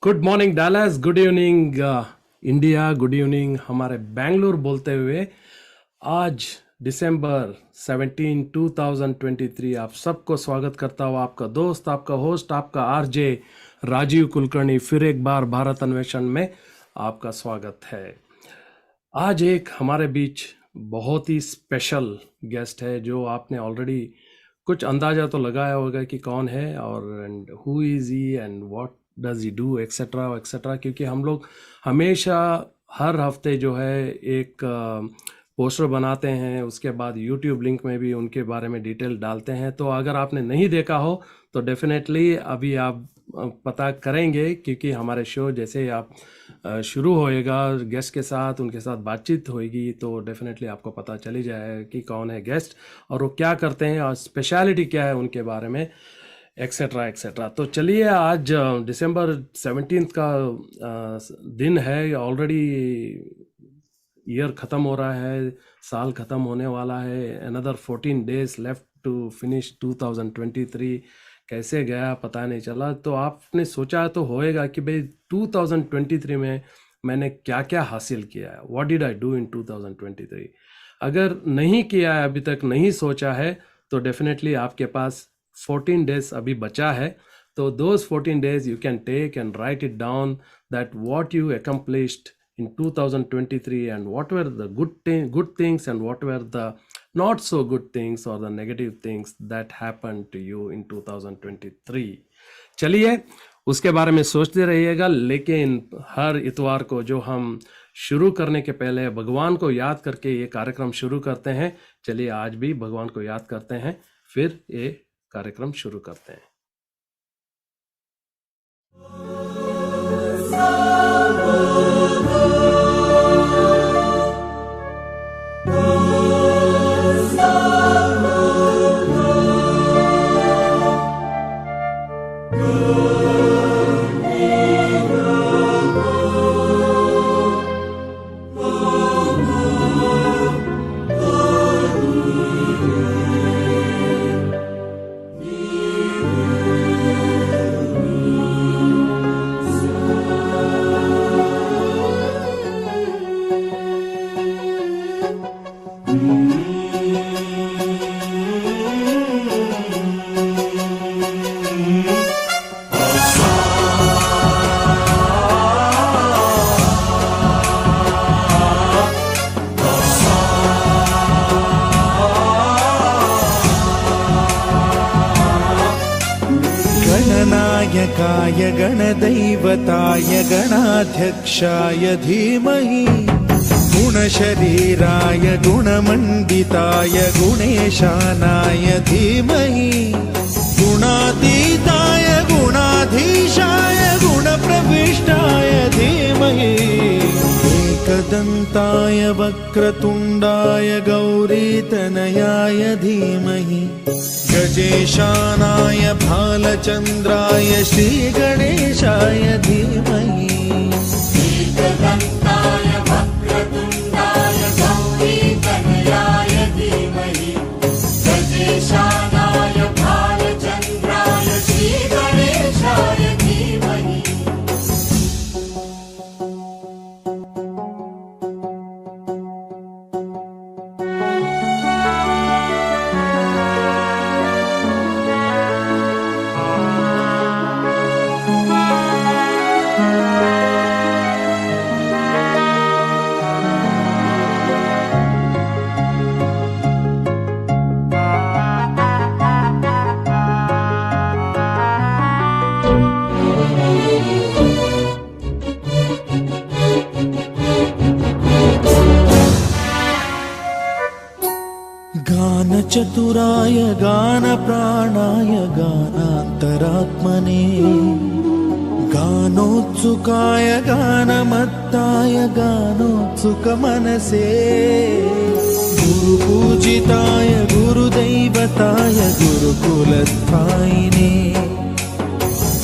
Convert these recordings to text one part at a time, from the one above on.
Good morning Dallas, good evening India, good evening हमारे बेंगलुरु बोलते हुए आज दिसंबर 17 2023 आप सबको स्वागत करता हूँ। आपका दोस्त, आपका होस्ट, आपका आरजे राजीव कुलकर्णी फिर एक बार भारत अन्वेषण में आपका स्वागत है। आज एक हमारे बीच बहुत ही स्पेशल गेस्ट है जो आपने ऑलरेडी कुछ अंदाजा तो लगाया होगा कि कौन है और and who is he and what does he do etcetera etcetera, क्योंकि हम लोग हमेशा हर हफ्ते जो है एक पोस्टर बनाते हैं, उसके बाद यूट्यूब लिंक में भी उनके बारे में डिटेल डालते हैं। तो अगर आपने नहीं देखा हो तो डेफिनेटली अभी आप पता करेंगे, क्योंकि हमारे शो जैसे आप शुरू होएगा गेस्ट के साथ, उनके साथ बातचीत होएगी तो डेफिनेटली आपको पता चली जाए कि कौन है गेस्ट और वो क्या करते हैं और स्पेशलिटी क्या है उनके बारे में एक्सेट्रा एक्सेट्रा। तो चलिए, आज दिसंबर 17 का दिन है। ऑलरेडी ईयर ख़त्म हो रहा है, साल ख़त्म होने वाला है। Another 14 days left to finish 2023। कैसे गया पता नहीं चला। तो आपने सोचा तो होएगा कि भाई 2023 में मैंने क्या क्या हासिल किया है, what did I do in 2023। अगर नहीं किया है, अभी तक नहीं सोचा है, तो डेफिनेटली आपके पास 14 डेज अभी बचा है। तो those 14 days you can take and write it down that what you accomplished in 2023 and what were the good things and what were the not so good things or the negative things that happened to you in 2023। चलिए, उसके बारे में सोचते रहिएगा। लेकिन हर इतवार को जो हम शुरू करने के पहले भगवान को याद करके ये कार्यक्रम शुरू करते हैं। चलिए, आज भी भगवान को याद करते हैं, फिर ये कार्यक्रम शुरू करते हैं। गणनायकाय गणदैवताय गणाध्यक्षाय धीमहि गुणशरीराय गुणमण्डिताय गुणेशानाय धीमहि गुणातीताय गुणाधीशाय गुणप्रविष्टाय धीमहि एकदन्ताय वक्रतुण्डाय गौरीतनयाय धीमहि गजेशानाय भालचन्द्राय श्रीगणेशाय धीमहि एकदन्ताय वक्रतुण्डाय गौरीतनयाय धीमहि गजेशानाय भालचन्द्राय श्रीगणेशाय धीमहि। गानचतुराय गानप्राणाय गानान्तरात्मने गानोत्सुकाय गानमत्ताय गानोत्सुकमनसे गुरुपूजिताय गुरुदैवताय गुरुकुलस्थायिने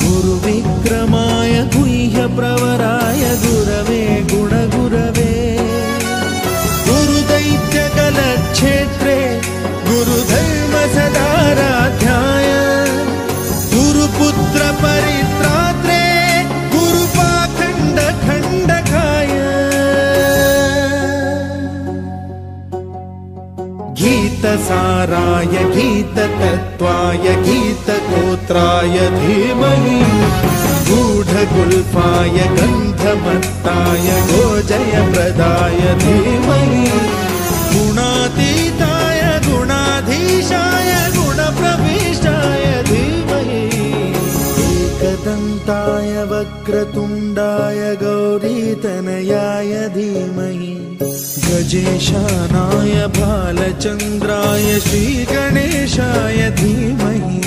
गुरुविक्रमाय गुह्यप्रवराय गुरवे गुणगुरवे गुरुदैत्यकलक्षेत्रे गुरुधर्म सदाराध्याय गुरुपुत्र परित्रात्रे गुरुप गीतसाराय गीततत्त्वाय गीतगोत्राय धीमहि गूढगुल्फाय गन्धमत्ताय गोजयप्रदाय धीमहि गुणातीताय गुणाधीशाय गुणप्रविष्टाय धीमहि एकदन्ताय वक्रतुण्डाय गौरीतनयाय धीमहि गजेशानाय भालचन्द्राय श्रीगणेशाय धीमहि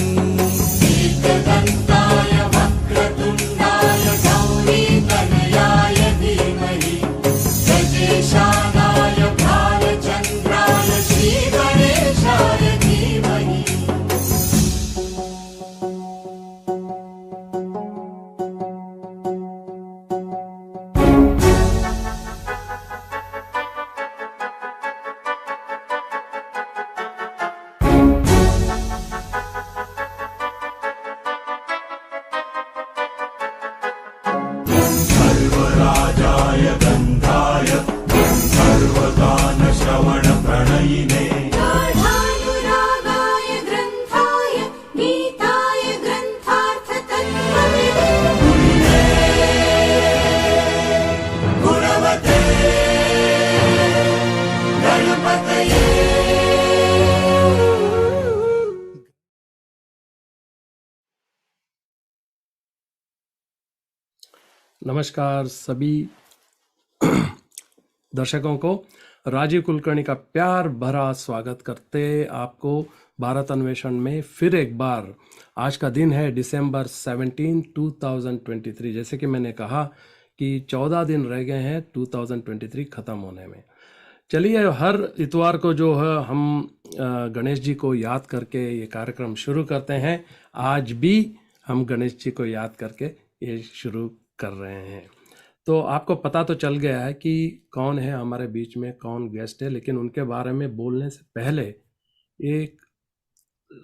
एकदन्ताय वक्रतुण्डाय गौरीतनयाय धीमहि गजेशानाय भालचन्द्राय श्रीगणेशाय धीमहि सर्वराजाय गन्धाय सर्वगानश्रवणप्रणयिने गाढानुरागाय ग्रन्थाय गीताय ग्रन्थार्थतत्त्वविदे गुणवते गणपतये नमस्कार सभी दर्शकों को राजीव कुलकर्णी का प्यार भरा स्वागत करते आपको भारत अन्वेषण में फिर एक बार। आज का दिन है दिसंबर 17, 2023। जैसे कि मैंने कहा कि 14 दिन रह गए हैं 2023 ख़त्म होने में। चलिए हर इतवार को जो है हम गणेश जी को याद करके ये कार्यक्रम शुरू करते हैं। आज भी हम गणेश जी को याद करके ये शुरू कर रहे हैं। तो आपको पता तो चल गया है कि कौन है हमारे बीच में, कौन गेस्ट है, लेकिन उनके बारे में बोलने से पहले एक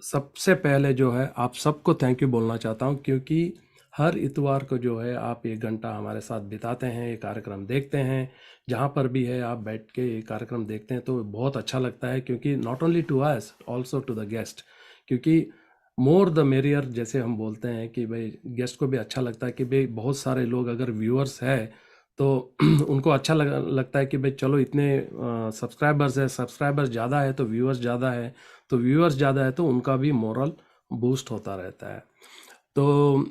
सबसे पहले जो है आप सबको थैंक यू बोलना चाहता हूं, क्योंकि हर इतवार को जो है आप 1 घंटा हमारे साथ बिताते हैं, ये कार्यक्रम देखते हैं। जहां पर भी है आप बैठ के ये कार्यक्रम देखते हैं तो बहुत अच्छा लगता है, क्योंकि not only to us also to the guest, क्योंकि मोर द मेरियर जैसे हम बोलते हैं कि भाई गेस्ट को भी अच्छा लगता है कि भाई बहुत सारे लोग अगर व्यूअर्स है तो उनको अच्छा लगता है कि भाई चलो इतने सब्सक्राइबर्स है, सब्सक्राइबर्स ज़्यादा है तो व्यूअर्स ज़्यादा है, तो व्यूअर्स ज़्यादा है तो उनका भी मोरल बूस्ट होता रहता है। तो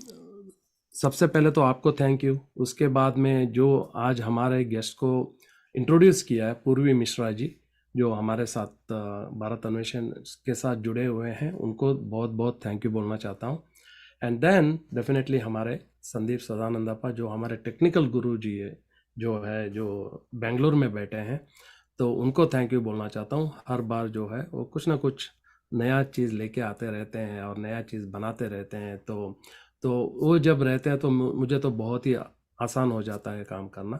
सबसे पहले तो आपको थैंक यू। उसके बाद में जो आज हमारे गेस्ट को इंट्रोड्यूस किया है पूर्वी मिश्रा जी, जो हमारे साथ भारत अन्वेषण के साथ जुड़े हुए हैं, उनको बहुत बहुत थैंक यू बोलना चाहता हूँ। एंड देन डेफिनेटली हमारे संदीप सदानंदप्पा जो हमारे टेक्निकल गुरु जी है, जो बेंगलुरु में बैठे हैं, तो उनको थैंक यू बोलना चाहता हूँ। हर बार जो है वो कुछ ना कुछ नया चीज़ लेके आते रहते हैं और नया चीज़ बनाते रहते हैं। तो वो जब रहते हैं तो मुझे तो बहुत ही आसान हो जाता है काम करना,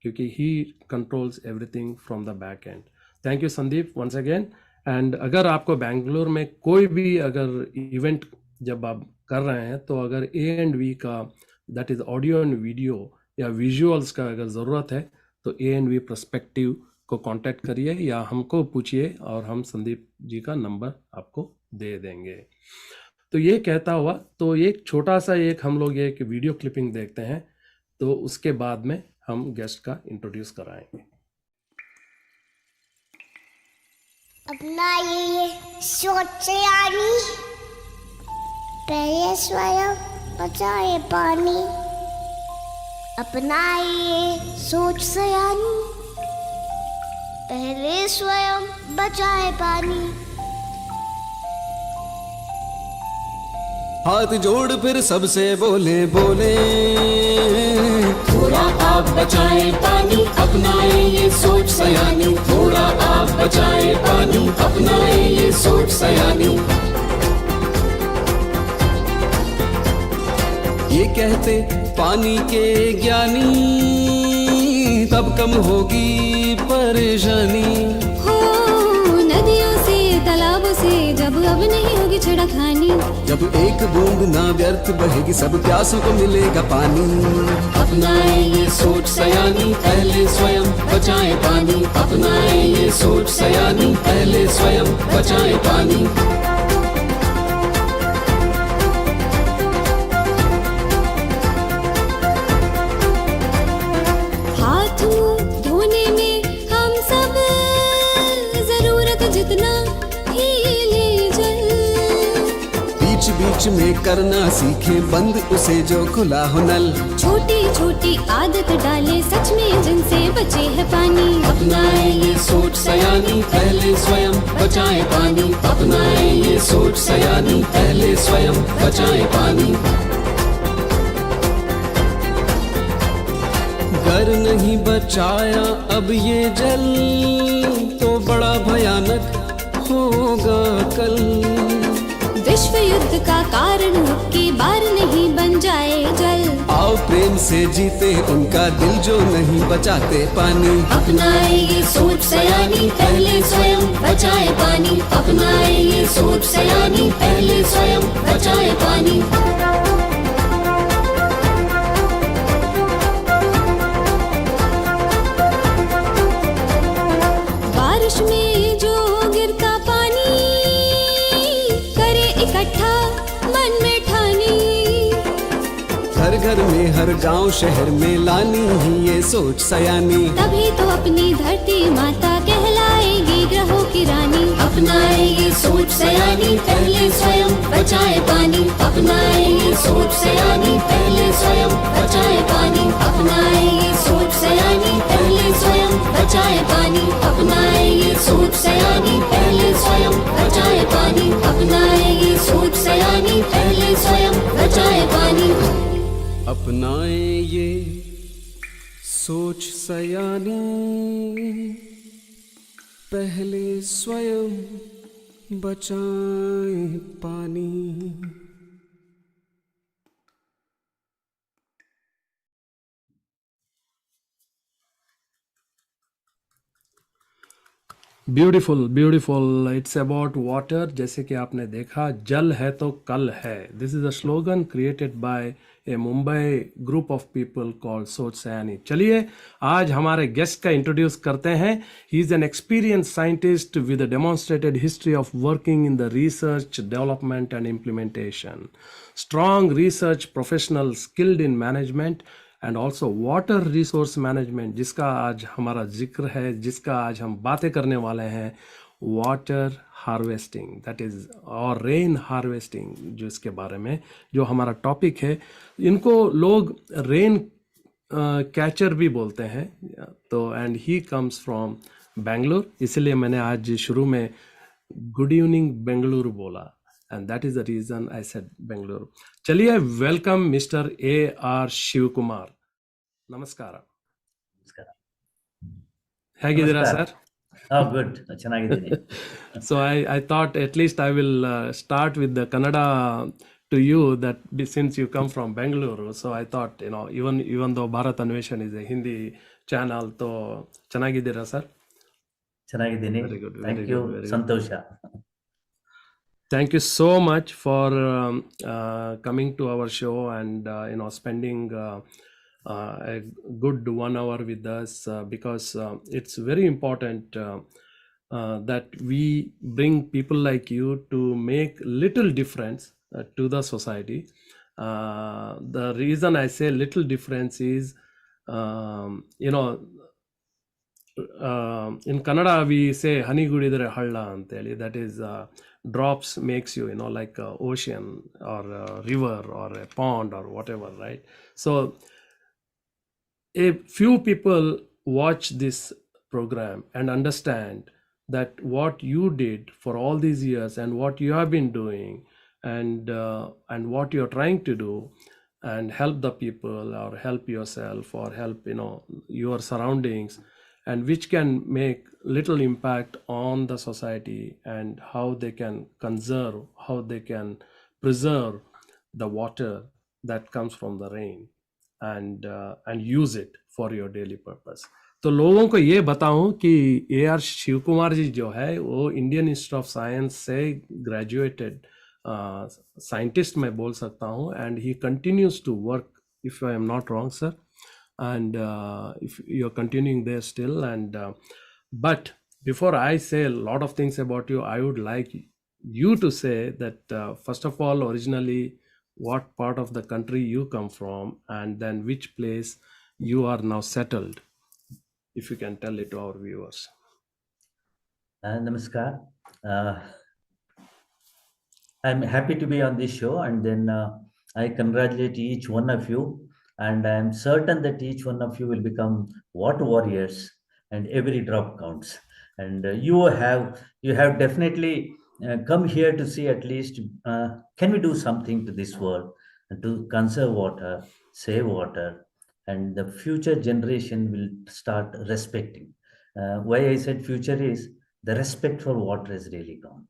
क्योंकि he controls everything from the back end. Thank you Sandeep once again. And अगर आपको बेंगलुरु में कोई भी अगर इवेंट जब आप कर रहे हैं तो अगर A&V का that is audio and video या विजुअल्स का अगर ज़रूरत है तो A&V पर्सपेक्टिव को कांटेक्ट करिए या हमको पूछिए और हम संदीप जी का नंबर आपको दे देंगे। तो ये कहता हुआ तो एक छोटा सा हम लोग एक वीडियो क्लिपिंग देखते हैं, तो उसके बाद में हम गेस्ट का इंट्रोड्यूस कराएंगे। अपना ये सोच से आनी, पहले स्वयं बचाए पानी। अपना ये सोच से आनी, पहले स्वयं बचाए पानी। हाथ जोड़ फिर सबसे बोले बोले, थोड़ा आप बचाएं पानी, अपनाएं ये सोच सयानी। थोड़ा आप बचाएं पानी, अपनाएं ये सोच सयानी। ये कहते पानी के ज्ञानी, तब कम होगी परेशानी। हो नदियों से तालाबों से से जब अब नहीं होगी छेड़खानी। जब एक बूंद ना व्यर्थ बहेगी, सब प्यासों को मिलेगा पानी। अपनाए ये सोच सयानी, पहले स्वयं बचाए पानी। अपनाए ये सोच सयानी, पहले स्वयं बचाए पानी। हाथ मुंह धोने में हम सब जरूरत जितना ही ले जल। बीच बीच में करना सीखे बंद उसे जो खुला हो नल। छोटी छोटी आदत डाले सच में जिनसे बचे है पानी। अपनाए ये सोच सयानी, पहले स्वयं बचाए पानी। अपनाए ये सोच सयानी, पहले स्वयं बचाए पानी। अगर नहीं बचाया अब ये जल, तो बड़ा भयानक होगा कल। विश्व युद्ध का कारण अब की बार नहीं बन जाए जल। आओ प्रेम से जीते उनका दिल जो नहीं बचाते पानी। अपनाए ये सोच सयानी, पहले स्वयं बचाए पानी। अपनाए ये सोच सयानी, पहले स्वयं बचाए पानी। बारिश में जो गिरता पानी करे इकट्ठा मन में ठानी। घर घर में हर गांव शहर में लानी ही ये सोच सयानी। तभी तो अपनी धरती माता कहलाएगी ग्रहों की रानी। अपनाए ये सोच सयानी, पहले स्वयं बचाए पानी। अपनाए ये सोच सयानी, पहले स्वयं बचाए पानी। अपनाए ये सोच सयानी, पहले स्वयं बचाए पानी। अपनाए ये सोच सयानी, पहले स्वयं बचाए पानी। अपनाए ये सोच सयानी, पहले स्वयं बचाए पानी। अपनाए ये सोच सयानी, पहले स्वयं बचाए पानी। Beautiful beautiful, it's about water. जैसे कि आपने देखा, जल है तो कल है। This is a slogan created by A Mumbai group of people called सोच सयानी। चलिए आज हमारे गेस्ट का इंट्रोड्यूस करते हैं। He is an experience scientist with a demonstrated history of working in the research development and implementation, strong research professional skilled in management and also water resource management, जिसका आज हमारा जिक्र है, जिसका आज हम बातें करने वाले हैं। वाटर हार्वेस्टिंग, दैट इज, और रेन हार्वेस्टिंग, जो इसके बारे में जो हमारा टॉपिक है। इनको लोग रेन कैचर भी बोलते हैं। तो and he comes from Bangalore, इसलिए मैंने आज शुरू में गुड इवनिंग बेंगलुरु बोला, and that is the reason I said Bangalore. चलिए वेलकम मिस्टर AR शिवकुमार, ನಮಸ್ಕಾರ. ನಮಸ್ಕಾರ. ಹೇಗಿದ್ದೀರಾ ನಮಸ್ಕಾರ. ಸರ್? ಗುಡ್, ಚೆನ್ನಾಗಿದ್ದೀನಿ. So I thought at least I will start with the Kannada to you, that since you come from Bangalore, so I thought, even though Bharat Anveshan is a Hindi channel, तो ಚೆನ್ನಾಗಿದ್ದೀರಾ sir? ಚೆನ್ನಾಗಿದ್ದೀನಿ. Very good, very thank good, you, very good. ಸಂತೋಷ. Thank you so much for coming to our show and spending a good 1 hour with us, because it's very important that we bring people like you to make little difference to the society. The reason I say little difference is, in Kannada we say ಹನಿಗುಡಿದರೆ ಹಳ್ಳ ಅಂತೇಳಿ, that is drops makes you, like a ocean or a river or a pond or whatever, right? So a few people watch this program and understand that what you did for all these years and what you have been doing, and what you're trying to do, and help the people or help yourself or help your surroundings, and which can make little impact on the society, and how they can conserve, how they can preserve the water that comes from the rain, and use it for your daily purpose. तो लोगों को ये बताऊं कि A R Shiv Kumar ji जो है वो Indian Institute of Science से ग्रेजुएटेड साइंटिस्ट मैं बोल सकता हूँ, and he continues to work, if I am not wrong sir, and if you're continuing there still, and but before I say a lot of things about you, I would like you to say that first of all, originally what part of the country you come from, and then which place you are now settled, if you can tell it to our viewers. Namaskar. I'm happy to be on this show, and then I congratulate each one of you, and I'm certain that each one of you will become water warriors, and every drop counts. And you have definitely come here to see at least can we do something to this world and to conserve water, save water, and the future generation will start respecting. Why I said future is the respect for water is really gone.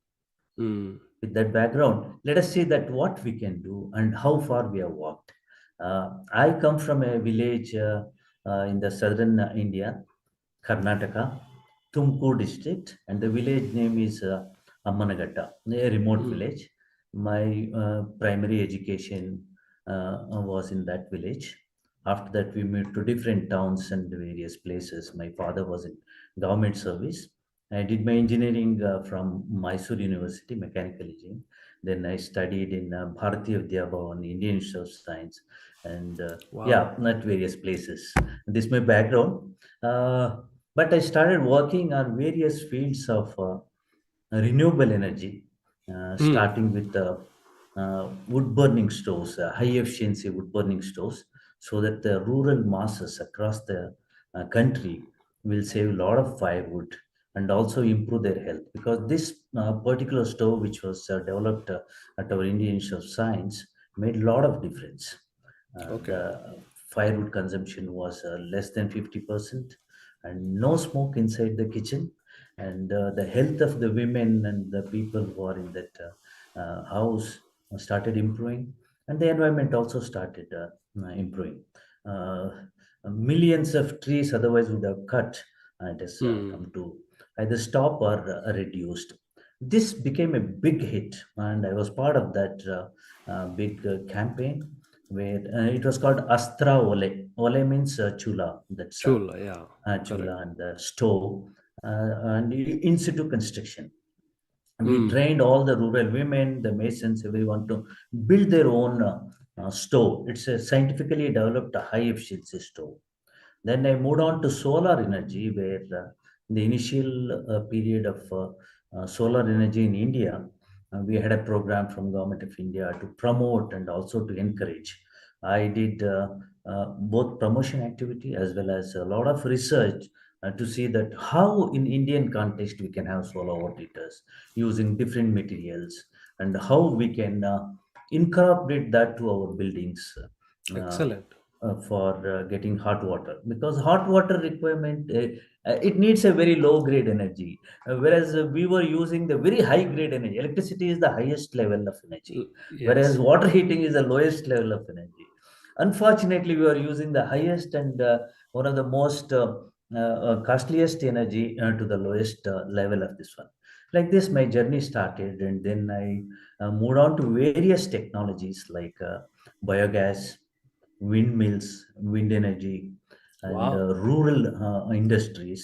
Mm. With that background, let us see that what we can do and how far we have walked. I come from a village in the southern India, Karnataka, Tumkur district, and the village name is Ammanagatta, a remote Mm. village. My primary education was in that village. After that, we moved to different towns and various places. My father was in government service. I did my engineering from Mysore University, mechanical engineering. Then I studied in Bharatiya Vidya Bhavan, Indian Institute of Science, and Wow. yeah, not various places. This is my background. But I started working on various fields of renewable energy, Mm. starting with wood burning stoves, high efficiency wood burning stoves, so that the rural masses across the country will save a lot of firewood and also improve their health. Because this particular stove, which was developed at our Indian Institute of Science, made a lot of difference. Okay. The firewood consumption was less than 50%, and no smoke inside the kitchen, and the health of the women and the people who are in that house started improving, and the environment also started improving. uh, Millions of trees otherwise would have cut, it has Mm. come to either stop or reduced. This became a big hit, and I was part of that big campaign where it was called Astra Ole. Ole means chula, that's Chula, yeah, chula correct. and the stove, and in situ construction. We Mm. trained all the rural women, the masons, everyone to build their own stove. It's a scientifically developed high efficiency stove. Then I moved on to solar energy, where the initial period of solar energy in India, we had a program from Government of India to promote and also to encourage. I did both promotion activity as well as a lot of research to see that how in Indian context we can have solar water heaters using different materials, and how we can incorporate that to our buildings. Uh, Excellent. for getting hot water, because hot water requirement it needs a very low grade energy, whereas we were using the very high grade energy. Electricity is the highest level of energy, whereas Yes. water heating is the lowest level of energy. Unfortunately, we are using the highest and one of the most costliest energy to the lowest level of this one. Like this my journey started, and then I moved on to various technologies like biogas, windmills, wind energy, and Wow. rural industries.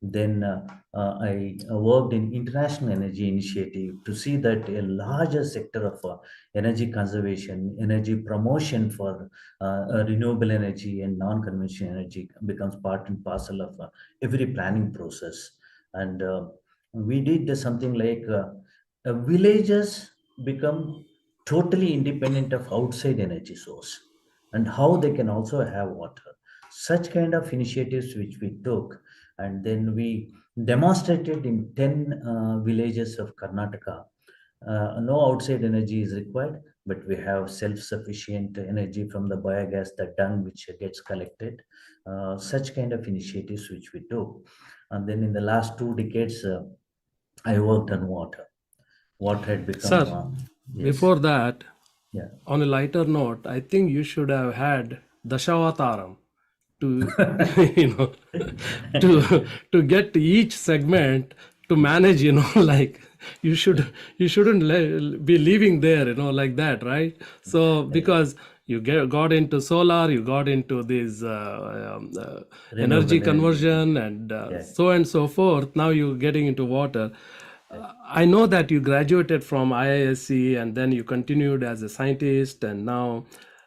Then I worked in international energy initiative to see that a larger sector of energy conservation, energy promotion for renewable energy and non-conventional energy becomes part and parcel of every planning process. And we did something like villages become totally independent of outside energy source, and how they can also have water. Such kind of initiatives which we took, and then we demonstrated in 10 villages of Karnataka. No outside energy is required, but we have self-sufficient energy from the biogas, the dung which gets collected. Such kind of initiatives which we took. And then in the last 2 decades, I worked on water. Water had become, Sir, yes, before that, yeah. on a lighter note, I think you should have had Dashawataram. to you know to get each segment to manage, like you shouldn't be leaving there, like that, right? So because you got into solar, you got into this Renewable energy energy. conversion, and Yeah. so and so forth. Now you're getting into water. I know that you graduated from IISc and then you continued as a scientist, and now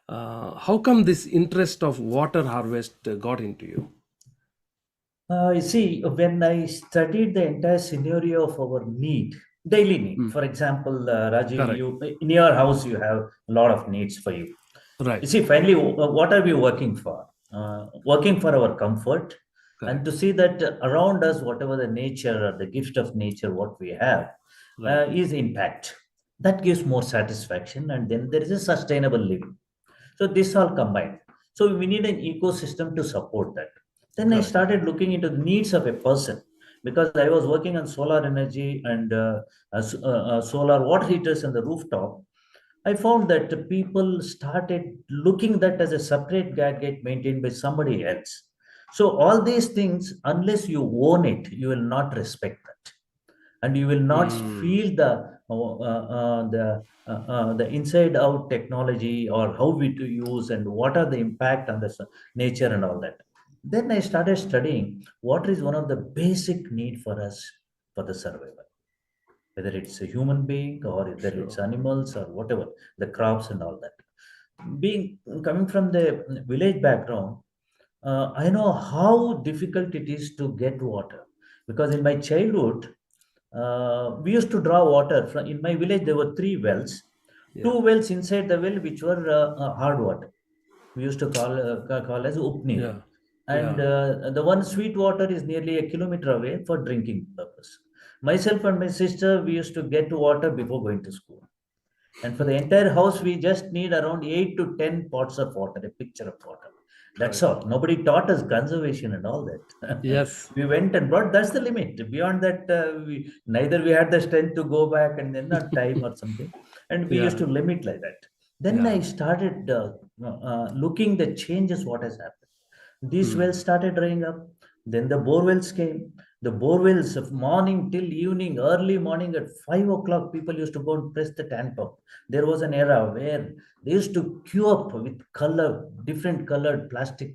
how come this interest of water harvest got into you? You see, when I studied the entire scenario of our need, daily need, Mm, for example, Rajiv, correct. you in your house you have a lot of needs for you. You Right. see, finally, what are we working for? Working for our comfort, and Correct. to see that around us, whatever the nature or the gift of nature, what we have, Right. is impact. That gives more satisfaction, and then there is a sustainable living. So this all combined. So we need an ecosystem to support that. Then I Correct. started looking into the needs of a person because I was working on solar energy and solar water heaters on the rooftop. I found that the people started looking that as a separate gadget maintained by somebody else. So all these things, unless you own it, you will not respect that, and you will not Mm, feel the inside out technology or how we to use and what are the impact on the nature and all that. Then I started studying what is one of the basic need for us for the survival, whether it's a human being or whether it's sure. animals or whatever, the crops and all that. Being coming from the village background, I know how difficult it is to get water, because in my childhood, we used to draw water from in my village. There were three wells, Yeah. two wells inside the well which were hard water. We used to call as upnir, Yeah. and Yeah. the one sweet water is nearly a kilometer away for drinking purpose. Myself and my sister, we used to get water before going to school, and for the entire house, we just need around 8 to 10 pots of water, a pitcher of water. That's Correct. all. Nobody taught us conservation and all that. Yes. We went and brought. That's the limit. Beyond that, neither we had the strength to go back and then not time or something. And we used Yeah. to limit like that. Then Yeah. I started looking the changes what has happened. These Mm, wells started drying up. Then the bore wells came. The bore wells of morning till evening, early morning at 5 o'clock, people used to go and press the tank pump. There was an era where they used to queue up with color, different colored plastic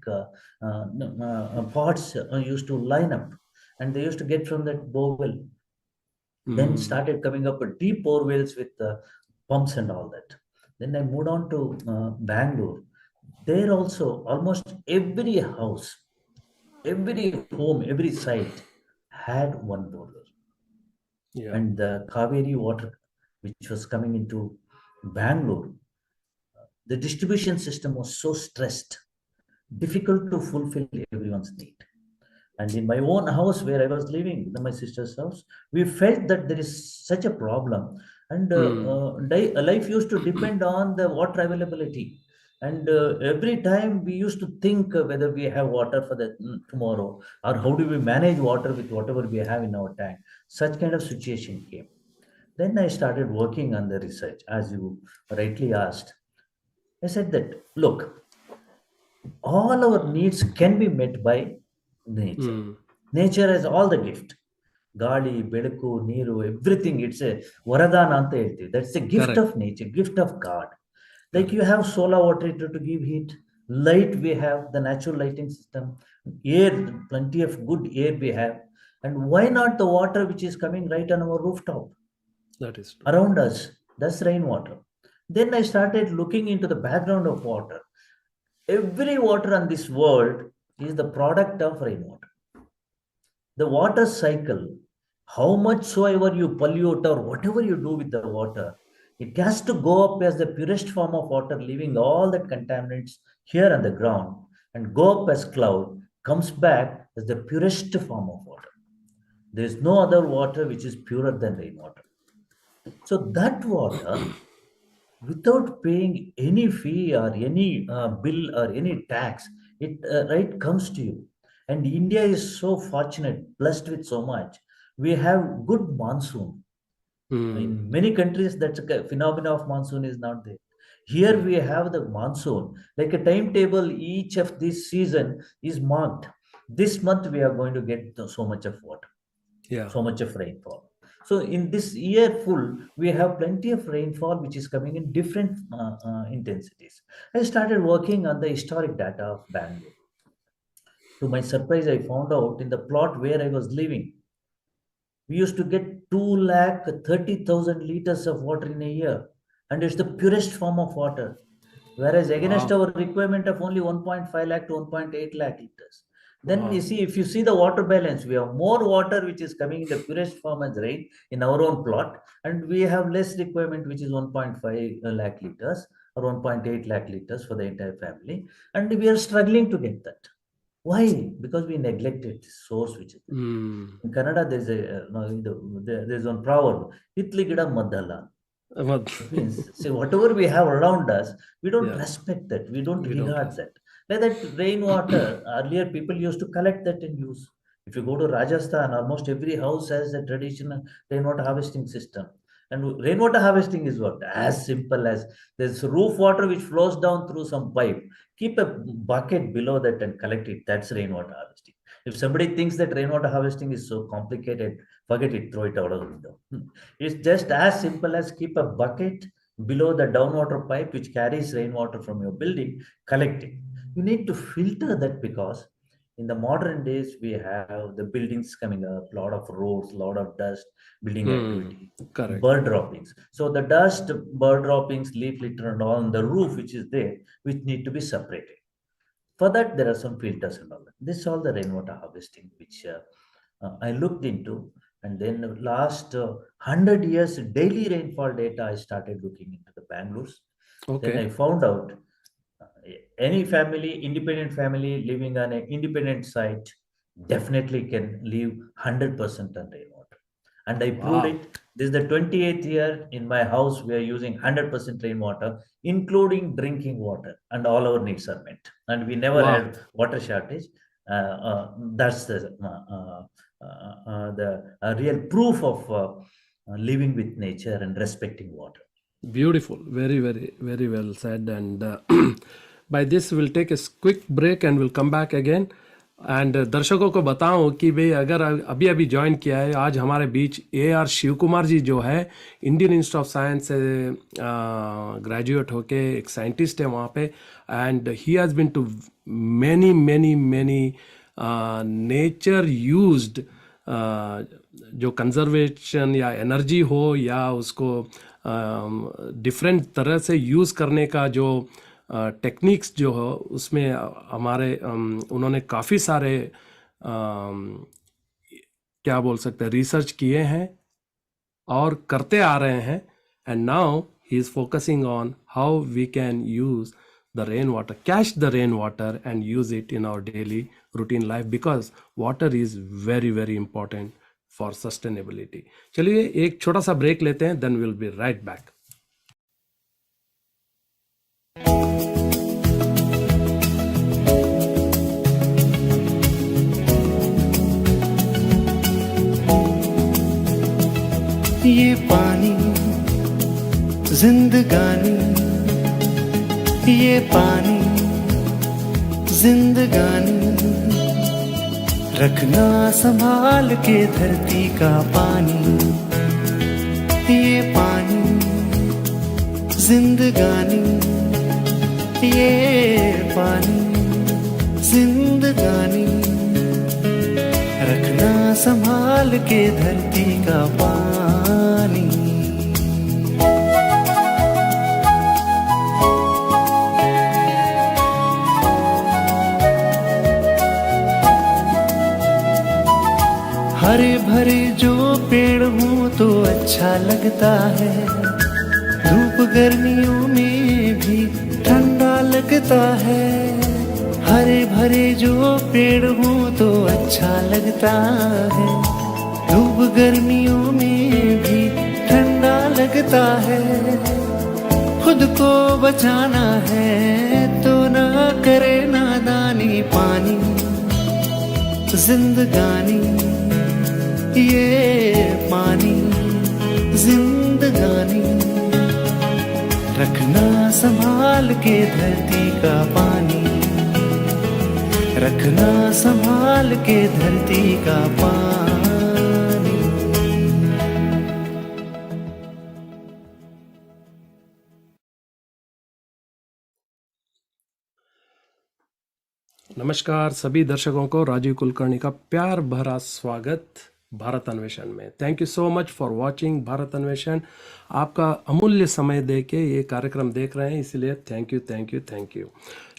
pots used to line up, and they used to get from that bore well. Then mm, started coming up with deep bore wells with pumps and all that. Then I moved on to Bangalore. There also, almost every house, every home, every site had one borewell. yeah. And the Kaveri water, which was coming into Bangalore, the distribution system was so stressed, difficult to fulfill everyone's need. And in my own house where I was living, my sister's house, we felt that there is such a problem. And Mm, life used to depend on the water availability. And every time we used to think whether we have water for the tomorrow, or how do we manage water with whatever we have in our tank. Such kind of situation came. Then I started working on the research, as you rightly asked. I said that, look, all our needs can be met by nature. mm, Nature has all the gift. Gali, ಬೆಳಕು, ನೀರು, everything. It's a ವರದಾನ ಅಂತ ಹೇಳ್ತೀವಿ. That's a gift correct. of nature, gift of God. Like you Correct. have solar water heater to give heat. Light, we have the natural lighting system. Air, plenty of good air we have. And why not the water which is coming right on our rooftop That is true. around us? That's rainwater. Then I started looking into the background of water. Every water on this world is the product of rainwater. The water cycle, how much soever you pollute or whatever you do with the water, it has to go up as the purest form of water, leaving all that contaminants here on the ground, and go up as cloud, comes back as the purest form of water. There is no other water which is purer than rainwater. So that water, without paying any fee or any bill or any tax, it right comes to you. And India is so fortunate, blessed with so much. We have good monsoon. Mm, In many countries, that phenomena of monsoon is not there. Here we have the monsoon, like a timetable, each of this season is marked. This month we are going to get so much of water, Yeah. so much of rainfall. So in this year full, we have plenty of rainfall, which is coming in different intensities. I started working on the historic data of Bangalore. To my surprise, I found out in the plot where I was living, we used to get 230,000 liters of water in a year, and it's the purest form of water. Whereas against Wow. our requirement of only 1.5 lakh to 1.8 lakh liters. Then you Wow. see, if you see the water balance, we have more water which is coming in the purest form as rain in our own plot, and we have less requirement, which is 1.5 lakh liters or 1.8 lakh liters for the entire family, and we are struggling to get that. Why? Because we neglected the source which is there. Mm. In Kannada, there's there's one proverb, "Hitli gida maddala." But- It means, see, whatever we have around us, we don't yeah, respect that, we don't we don't regard rest. that. Like that rainwater, earlier people used to collect that and use. If you go to Rajasthan, almost every house has a traditional rainwater harvesting system. And rainwater harvesting is what? As simple as there's roof water which flows down through some pipe. Keep a bucket below that and collect it. That's rainwater harvesting. If somebody thinks that rainwater harvesting is so complicated, forget it, throw it out of the window. It's just as simple as keep a bucket below the downwater pipe which carries rainwater from your building, collect it. You need to filter that because in the modern days we have the buildings coming up, lot of roads, lot of dust, building Hmm. activity, Correct. bird droppings. So the dust, bird droppings, leaf litter, and all on the roof which is there, which need to be separated. For that, there are some filters and all that. This is all the rainwater harvesting which I looked into. And then last 100 years daily rainfall data, I started looking into the Bangalore's. Then I Okay. found out uh, any family, independent family living on an independent site definitely can live 100% on rainwater. And I proved Wow. it. This is the 28th year in my house. We are using 100% rainwater, including drinking water, and all our needs are met. And we never Wow. had water shortage. That's the real proof of living with nature and respecting water. Beautiful. Very, very, very well said. And by this, we'll take a quick break and we'll come back again. And दर्शकों को बताऊं कि भाई अगर अभी अभी join किया है, आज हमारे बीच AR शिवकुमार जी जो है इंडियन इंस्टीट्यूट ऑफ साइंस से ग्रेजुएट होके एक साइंटिस्ट है वहाँ पे, and he has been to many many many nature used जो कंजर्वेशन या एनर्जी हो या उसको डिफरेंट तरह से यूज़ करने का जो टेक्निक्स जो हो उसमें हमारे उन्होंने काफ़ी सारे क्या बोल सकते हैं रिसर्च किए हैं और करते आ रहे हैं, and now he is focusing on how we can use the rainwater, catch the rainwater and use it in our daily routine life, because water is very very important for sustainability. चलिए एक छोटा सा break लेते हैं, then we'll be right back. ये पानी जिंदगानी, ये पानी जिंदगानी, रखना संभाल के धरती का पानी। ये पानी जिंदगानी, ये पानी जिंदगानी, रखना संभाल के धरती का पानी। हरे भरे जो पेड़ हों तो अच्छा लगता है, धूप गर्मियों में भी ठंडा लगता है। हरे भरे जो पेड़ हों तो अच्छा लगता है, धूप गर्मियों में भी ठंडा लगता है। खुद को बचाना है तो ना करे नादानी, पानी जिंदगानी, ये पानी जिंदगानी, रखना संभाल के धरती का पानी, रखना संभाल के धरती का पानी। नमस्कार सभी दर्शकों को राजीव कुलकर्णी का प्यार भरा स्वागत भारत अन्वेषण में। Thank you so much for watching Bharat अन्वेषण। आपका अमूल्य समय दे के ये कार्यक्रम देख रहे हैं, इसलिए thank you thank you thank you.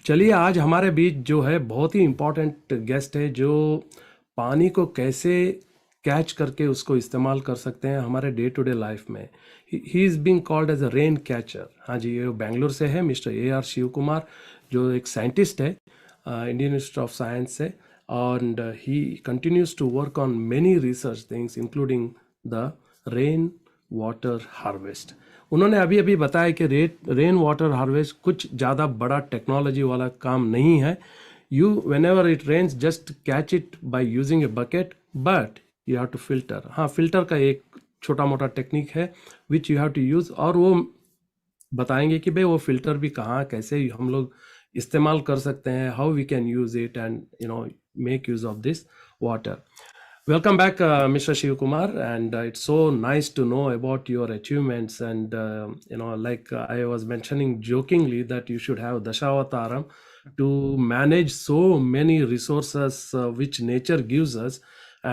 चलिए, आज हमारे बीच जो है बहुत ही इम्पोर्टेंट गेस्ट है, जो पानी को कैसे कैच करके उसको इस्तेमाल कर सकते हैं हमारे डे टू डे लाइफ में। He is being called as a rain catcher. हाँ जी, ये बेंगलोर से है मिस्टर AR शिव कुमार, जो एक साइंटिस्ट है Indian Institute of Science से, and he continues to work on many research things including the rain water harvest. उन्होंने अभी अभी बताया कि रेन वाटर हार्वेस्ट कुछ ज़्यादा बड़ा टेक्नोलॉजी वाला काम नहीं है। You whenever it rains just catch it by using a bucket, but you have to filter. हाँ, फिल्टर का एक छोटा मोटा टेक्निक है which you have to use, और वो बताएंगे कि भाई वो फिल्टर भी कहाँ कैसे हम लोग इस्तेमाल कर सकते हैं, how we can use it and make use of this water. Welcome back, Mr. Shiv Kumar, and it's so nice to know about your achievements. And like I was mentioning jokingly that you should have Dashawataram to manage so many resources which nature gives us,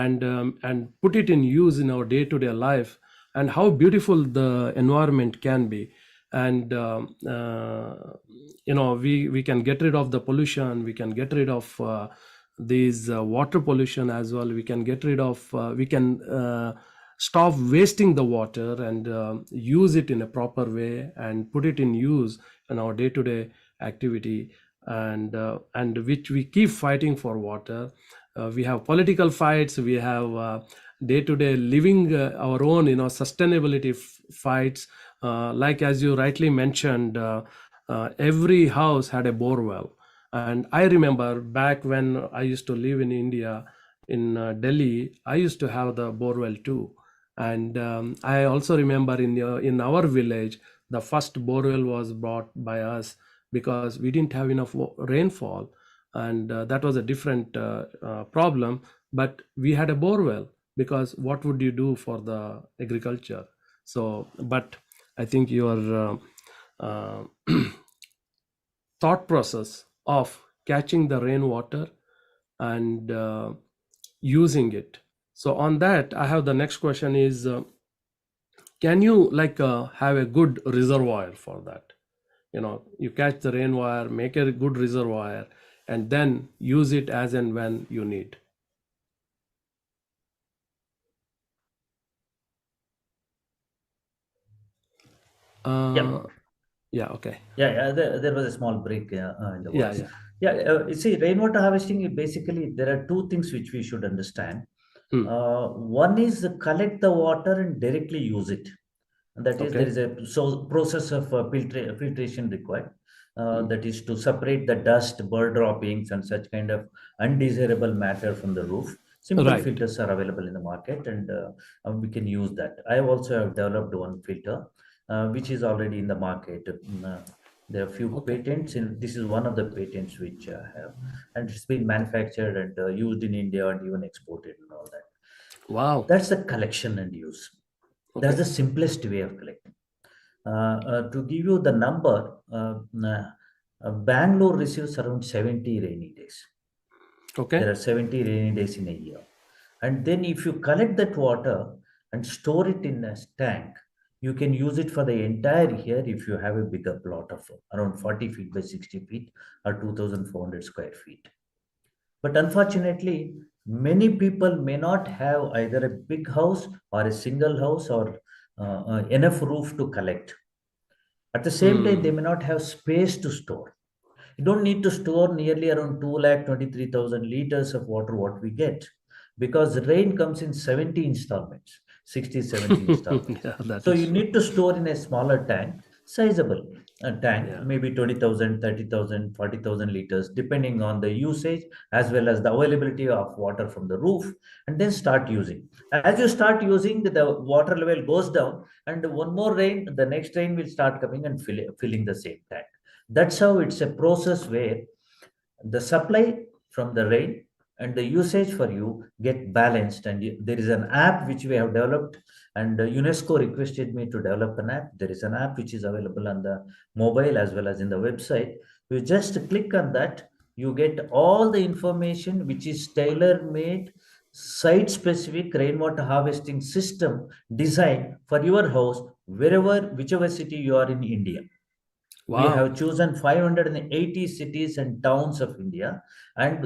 and put it in use in our day-to-day life, and how beautiful the environment can be. And we can get rid of the pollution, we can get rid of these water pollution as well. We can get rid of we can stop wasting the water and use it in a proper way and put it in use in our day-to-day activity, and which we keep fighting for water. We have political fights, we have day-to-day living our own sustainability fights, like as you rightly mentioned, every house had a bore well. And I remember back when I used to live in India, in Delhi, I used to have the borewell too. And I also remember in our village, the first borewell was brought by us because we didn't have enough rainfall, and that was a different problem. But we had a borewell because what would you do for the agriculture? So, but I think your thought process of catching the rainwater and using it. So on that, I have the next question is, can you have a good reservoir for that? You catch the rainwater, make a good reservoir, and then use it as and when you need. Yeah. Yeah, okay. Yeah, there was a small break in the Yeah, voice. yeah. Yeah, you see, rainwater harvesting, basically, there are two things which we should understand. One is collect the water and directly use it. And that is, there Okay. is a process of filtration required. That is to separate the dust, bird droppings, and such kind of undesirable matter from the roof. Simple Right. filters are available in the market, and we can use that. I also have developed one filter, which is already in the market. There are few Okay. patents, and this is one of the patents which I have, and it's been manufactured and used in India and even exported and all that. Wow. That's the collection and use. That's Okay. the simplest way of collecting. To give you the number, Bangalore receives around 70 rainy days. Okay. There are 70 rainy days in a year. And then if you collect that water and store it in a tank, you can use it for the entire year if you have a bigger plot of around 40 feet by 60 feet or 2,400 square feet. But unfortunately, many people may not have either a big house or a single house or enough roof to collect. At the same time, they may not have space to store. You don't need to store nearly around 2,23,000 liters of water, what we get, because rain comes in 70 installments, 60, 70 installments. Yeah, that So is you true. need to store in a smaller tank, sizable. a tank, Yeah. maybe 20,000, 30,000, 40,000 liters, depending on the usage as well as the availability of water from the roof, and then start using. As you start using, the water level goes down, and one more rain, the next rain will start coming and filling the same tank. That's how it's a process where the supply from the rain and the usage for you get balanced. And there is an app which we have developed, and UNESCO requested me to develop an app. There is an app which is available on the mobile as well as in the website. You just click on that, you get all the information which is tailor made, site specific rainwater harvesting system designed for your house, wherever, whichever city you are in India. We Wow. have chosen 580 cities and towns of India, and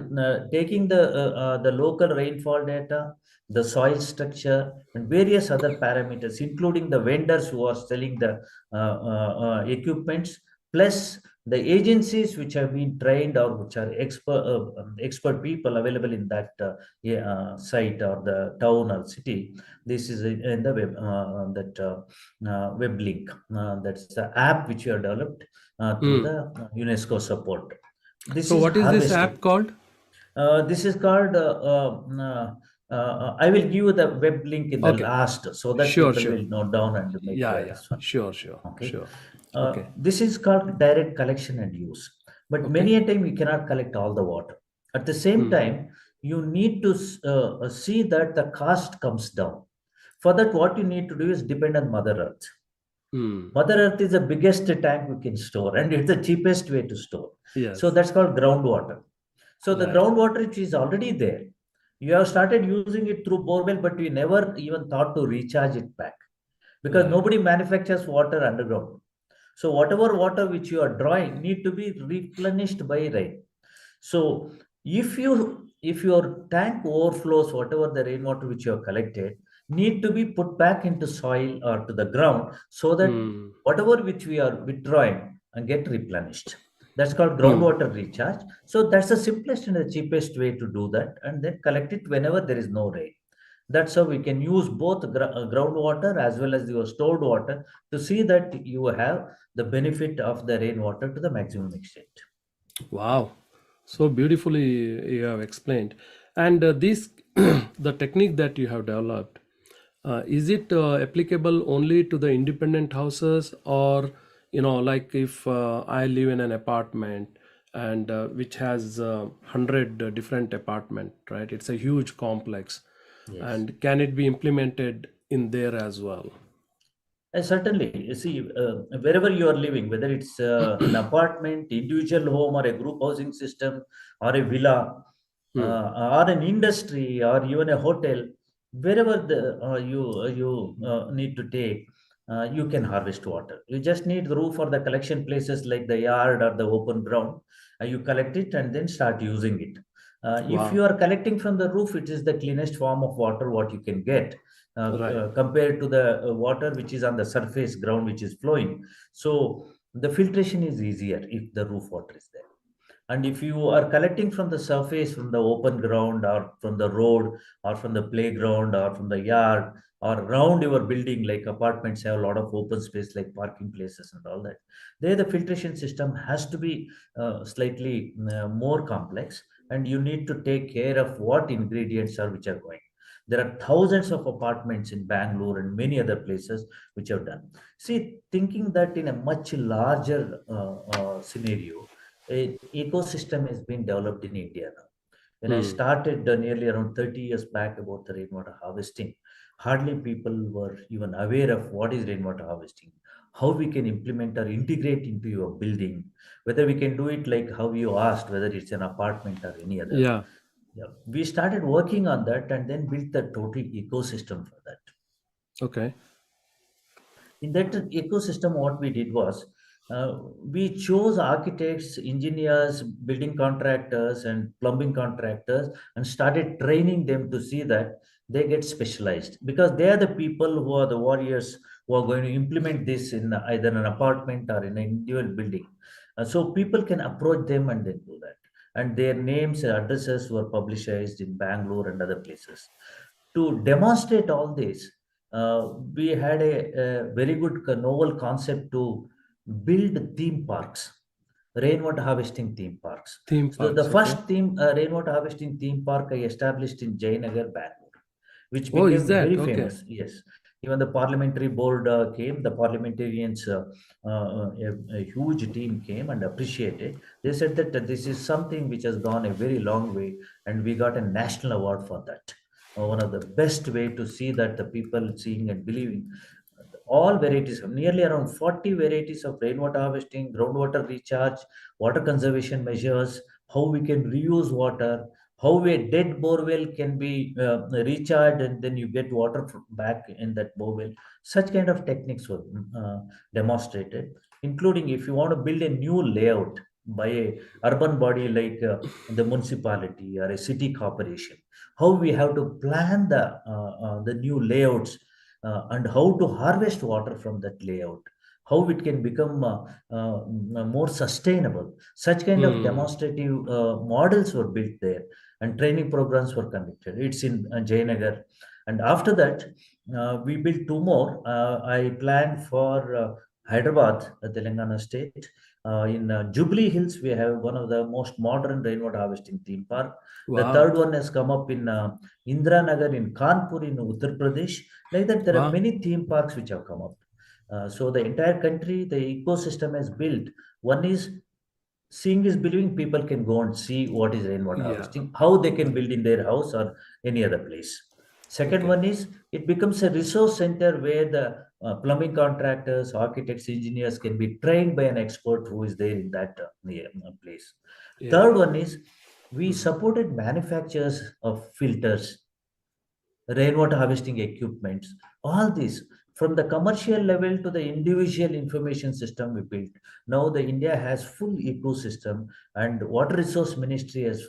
taking the local rainfall data, the soil structure, and various other parameters, including the vendors who are selling the equipments, plus the agencies which have been trained or which are expert people available in that site or the town or city. This is in the web link. That's the app which we have developed through Hmm. the UNESCO support. This So is what is this harvesting. app called? This is called. I will give you the web link in the Okay. last, so that Sure, people sure. will note down and make Yeah, yeah. this one. Sure, sure, Okay. sure. Okay. This is called direct collection and use. But Okay. many a time we cannot collect all the water. At the same Hmm. time, you need to see that the cost comes down. For that, what you need to do is depend on Mother Earth. Hmm. Mother Earth is the biggest tank we can store, and it's the cheapest way to store. So Yes. that's called groundwater. So the Right. groundwater which is already there, you have started using it through borewell, but we never even thought to recharge it back, because Right. nobody manufactures water underground. So whatever water which you are drawing need to be replenished by rain. So if your tank overflows, whatever the rainwater which you have collected need to be put back into soil or to the ground, so that Hmm. whatever which we are withdrawing and get replenished. That's called Hmm. groundwater recharge. So that's the simplest and the cheapest way to do that, and then collect it whenever there is no rain. That's how we can use both groundwater as well as your stored water to see that you have the benefit of the rainwater to the maximum extent. Wow. So beautifully you have explained. And this, the technique that you have developed, is it applicable only to the independent houses, or, like if I live in an apartment and which has 100 different apartment, right? It's a huge complex. Yes. And can it be implemented in there as well? Certainly, you see, wherever you are living, whether it's an apartment, individual home, or a group housing system, or a villa, Hmm. or an industry, or even a hotel, wherever you need to take, you can harvest water. You just need the roof or the collection places like the yard or the open ground. You collect it and then start using it. If you Wow. are collecting from the roof, it is the cleanest form of water what you can get, Right. compared to the water which is on the surface ground which is flowing. So the filtration is easier if the roof water is there. And if you are collecting from the surface, from the open ground, or from the road, or from the playground, or from the yard, or around your building, like apartments have a lot of open space like parking places and all that, there the filtration system has to be slightly more complex, and you need to take care of what ingredients are which are going. There are thousands of apartments in Bangalore and many other places which have done. See, thinking that in a much larger scenario, a ecosystem has been developed in India now. When I Hmm. started nearly around 30 years back about the rainwater harvesting, hardly people were even aware of what is rainwater harvesting, how we can implement or integrate into your building, whether we can do it like how you asked, whether it's an apartment or any other. Yeah. Yeah, we started working on that and then built the total ecosystem for that. Okay. In that ecosystem, what we did was, we chose architects, engineers, building contractors, and plumbing contractors, and started training them to see that they get specialized, because they are the people who are the warriors who are going to implement this in either an apartment or in an individual building. So people can approach them and then do that. And their names and addresses were publicized in Bangalore and other places. To demonstrate all this, we had a very good novel concept to build theme parks, rainwater harvesting theme parks. Theme So the parks. Okay. first rainwater harvesting theme park I established in Jayanagar, Bangalore, which Oh, is became very that okay? famous. Yes, even the parliamentary board came. The parliamentarians, a huge team came and appreciated. They said that this is something which has gone a very long way, and we got a national award for that. One of the best way to see that the people seeing and believing all varieties, nearly around 40 varieties of rainwater harvesting, groundwater recharge, water conservation measures, how we can reuse water, how a dead borewell can be recharged and then you get water back in that borewell. Such kind of techniques were demonstrated, including if you want to build a new layout by a urban body like the municipality or a city corporation, how we have to plan the new layouts and how to harvest water from that layout, how it can become more sustainable. Such kind of Hmm. demonstrative models were built there, and training programs were conducted. It's in Jayanagar. And after that, we built two more. I planned for Hyderabad, Telangana state. In Jubilee Hills, we have one of the most modern rainwater harvesting theme park. The Wow. third one has come up in Indira Nagar in Kanpur in Uttar Pradesh. Like that, there are Wow. many theme parks which have come up. So the entire country, the ecosystem has built. One is seeing is believing. People can go and see what is rainwater Yeah. harvesting, how they can build in their house or any other place. Second Okay. one is it becomes a resource center where the plumbing contractors, architects, engineers can be trained by an expert who is there in that place. Yeah. Third one is we Hmm. supported manufacturers of filters, rainwater harvesting equipments, all these from the commercial level to the individual information system we built. Now the India has full ecosystem, and Water Resource Ministry has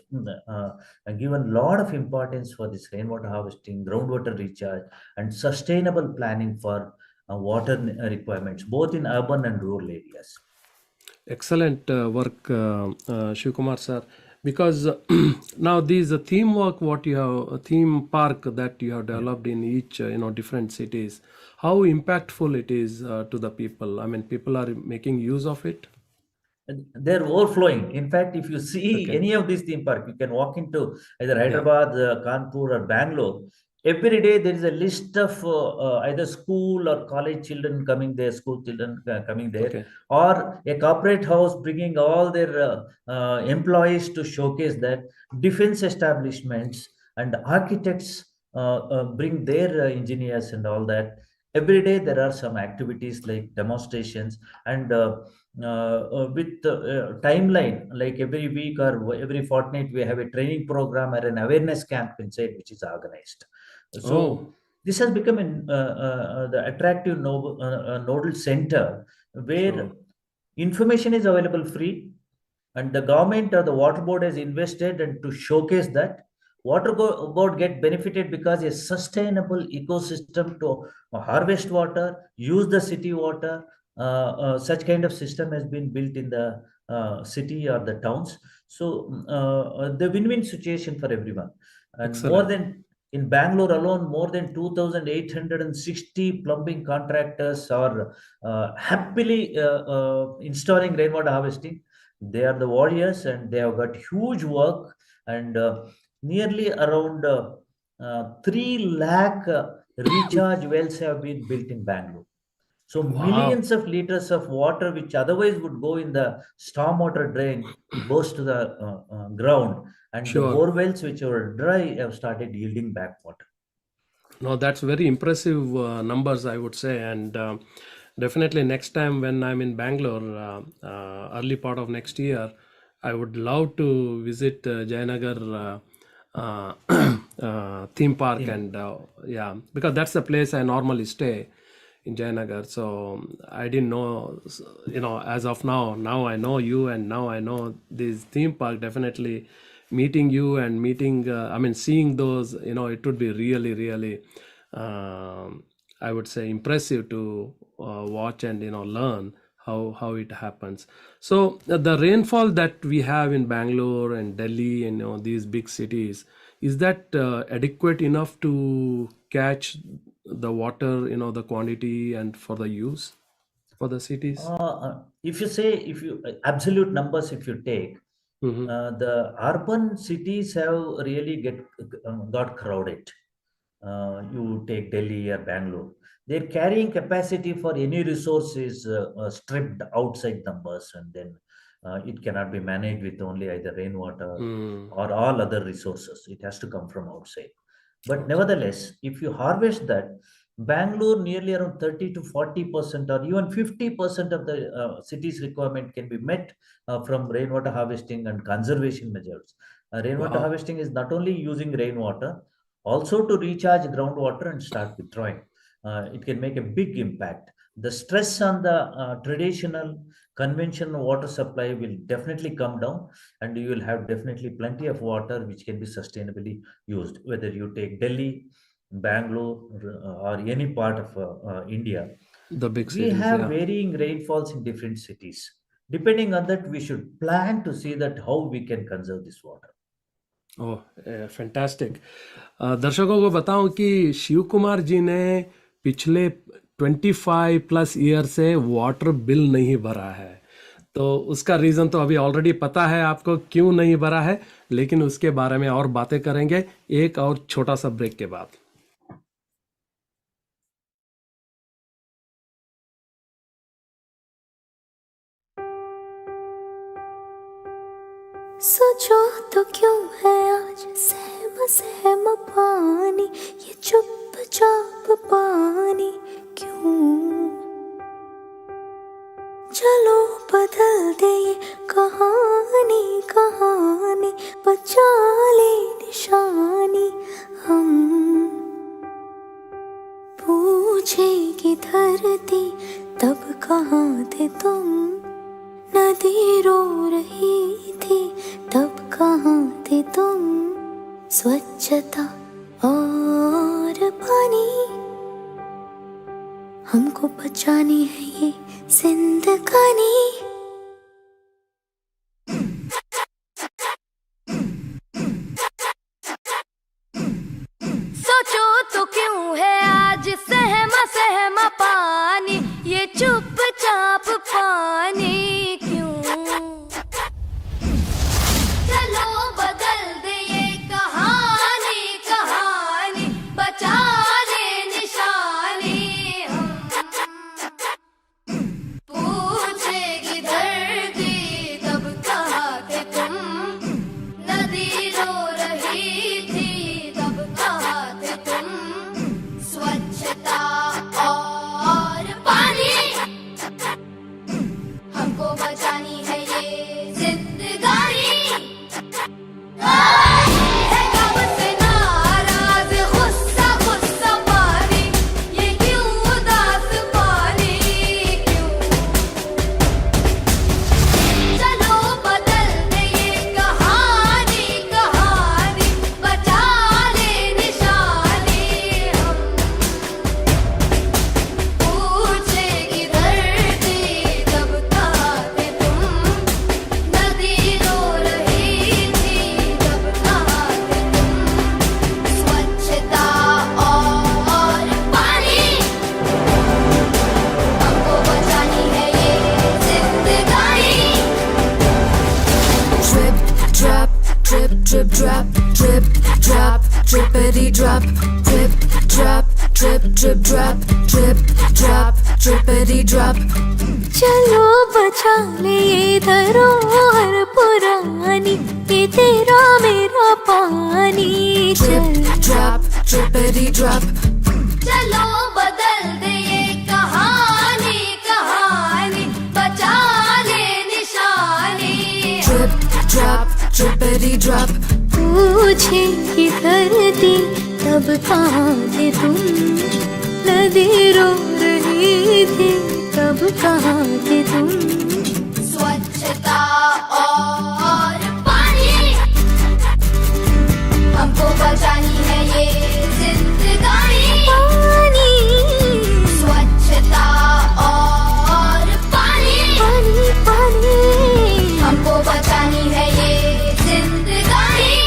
given a lot of importance for this rainwater harvesting, groundwater recharge, and sustainable planning for water requirements, both in urban and rural areas. Excellent work, Shivakumar sir. Because now these theme work, what you have, theme park that you have Yeah. developed in each, different cities, how impactful it is to the people. I mean, people are making use of it. And they're overflowing. In fact, if you see Okay. any of these theme parks, you can walk into either Yeah. Hyderabad, Kanpur, or Bangalore. Every day there is a list of either school or college children coming there, school children coming there, Okay. or a corporate house bringing all their employees to showcase that. Defense establishments and architects bring their engineers and all that. Every day there are some activities like demonstrations, and with timeline, like every week or every fortnight we have a training program or an awareness camp inside which is organized. Oh, So this has become the attractive nodal center where sure. information is available free, and the government or the water board has invested and to showcase that board get benefited because a sustainable ecosystem to harvest water, use the city water. Such kind of system has been built in the city or the towns. So the win-win situation for everyone. And more Excellent. than in Bangalore alone, more than 2,860 plumbing contractors are happily installing rainwater harvesting. They are the warriors, and they have got huge work, and nearly around 3 lakh recharge wells have been built in Bangalore. So Wow. millions of liters of water, which otherwise would go in the stormwater drain, goes to the ground, and the Sure. bore wells which were dry have started yielding back water. No, that's very impressive numbers, I would say. And definitely next time when I'm in Bangalore, early part of next year, I would love to visit Jayanagar theme park. Theme. And yeah, because that's the place I normally stay in Jayanagar. So I didn't know, as of now I know you, and now I know this theme park. Definitely meeting you and meeting, I mean, seeing those, it would be really, really, I would say, impressive to watch and, learn how it happens. So the rainfall that we have in Bangalore and Delhi and, these big cities, is that adequate enough to catch the water, the quantity and for the use? for the cities? If you say, if you absolute numbers, if you take, Hmm. the urban cities have really got crowded. You take Delhi or Bangalore, their carrying capacity for any resource is stripped outside numbers, and then it cannot be managed with only either rainwater Mm. or all other resources. It has to come from outside. But Okay. nevertheless, if you harvest that, Bangalore nearly around 30 to 40% or even 50% of the city's requirement can be met from rainwater harvesting and conservation measures. Rainwater Wow. harvesting is not only using rainwater, also to recharge groundwater and start withdrawing. It can make a big impact. The stress on the traditional conventional water supply will definitely come down, and you will have definitely plenty of water which can be sustainably used. Whether you take Delhi, Bangalore, or any part of India, The big we cities, have yeah. varying rainfalls in different cities. Depending on that, we should plan to see that how we can conserve this water. Oh, fantastic. दर्शकों को बताऊं कि शिव कुमार जी ने पिछले 25 plus year से water bill नहीं भरा है। तो उसका रीज़न तो अभी ऑलरेडी पता है आपको क्यों नहीं भरा है, लेकिन उसके बारे में और बातें करेंगे एक और छोटा सा ब्रेक के बाद। सोचो तो क्यों है आज सहम सहम पानी, ये चुपचाप पानी क्यों? चलो बदल दे ये कहानी कहानी, बचा ले निशानी हम। पूछेगी धरती तब कहाँ थे तुम, नदी रो रही थी तब कहाँ थे तुम। स्वच्छता और पानी हमको बचानी है ये जिंदगानी। सोचो तो क्यों है आज सहमा सहमा पानी, ये चुपचाप पानी क्यों? चलो बदल दे ये कहानी कहानी, बचा ले निशानी हम। पूछेगी धरती तब कहाँ थे तुम, नदी रो रही थी तब कहाँ थे तुम। स्वच्छता और पानी हमको बचानी है ये जिंदगानी। है कब से नाराज गुस्सा गुस्सा पानी, ये क्यों उदास पानी क्यों? चलो बदल दे ये कहानी कहानी, बचा ले निशानी हम। पूछेगी धरती तब कहाँ थे तुम, नदी रो रही थी तब कहाँ थे तुम। स्वच्छता और पानी हमको बचानी है ये जिंदगानी। Drip, drip, drop, drip, drop, drippity drop, drip, drop, drip, drip, drop, drip, drop, drippity drop। चलो बचा ले ये धरोहर पुरानी, ये तेरा मेरा पानी। Drip, drop, drippity drop। चलो बदल दे ये कहानी कहानी, बचा ले निशानी। Drip, drop, drippity drop। पूछेगी धरती तब कहाँ थे तुम, नदी रो रही थी तब कहाँ थे तुम। स्वच्छता और पानी हमको बचानी है ये जिंदगानी। पानी स्वच्छता और पानी पानी पानी हमको बचानी है ये जिंदगानी।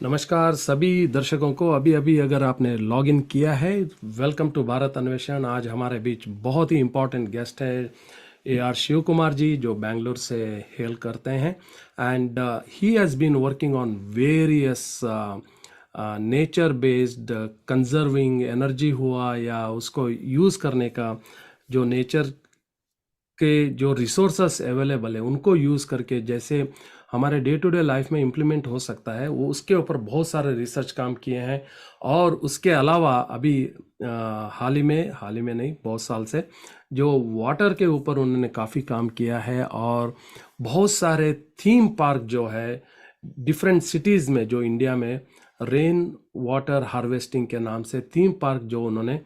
नमस्कार सभी दर्शकों को। अभी अभी अगर आपने लॉग इन किया है, वेलकम टू भारत अन्वेषण। आज हमारे बीच बहुत ही इम्पोर्टेंट गेस्ट है AR शिव कुमार जी, जो बैंगलोर से हेल करते हैं। And he has been working on various nature based conserving energy हुआ, या उसको यूज़ करने का, जो नेचर के जो रिसोर्सेस अवेलेबल है उनको यूज़ करके जैसे हमारे डे टू डे लाइफ में इम्प्लीमेंट हो सकता है, वो उसके ऊपर बहुत सारे रिसर्च काम किए हैं। और उसके अलावा अभी हाल ही में नहीं, बहुत साल से जो वाटर के ऊपर उन्होंने काफ़ी काम किया है। और बहुत सारे थीम पार्क जो है डिफरेंट सिटीज़ में, जो इंडिया में रेन वाटर हार्वेस्टिंग के नाम से थीम पार्क जो उन्होंने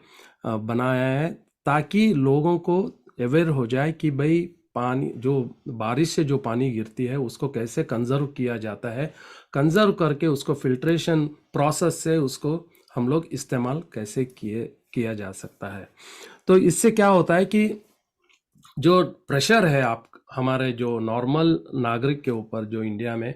बनाया है, ताकि लोगों को अवेयर हो जाए कि भाई पानी, जो बारिश से जो पानी गिरती है उसको कैसे कंजर्व किया जाता है, कंजर्व करके उसको फिल्ट्रेशन प्रोसेस से उसको हम लोग इस्तेमाल कैसे किया जा सकता है। तो इससे क्या होता है कि जो प्रेशर है आप हमारे जो नॉर्मल नागरिक के ऊपर, जो इंडिया में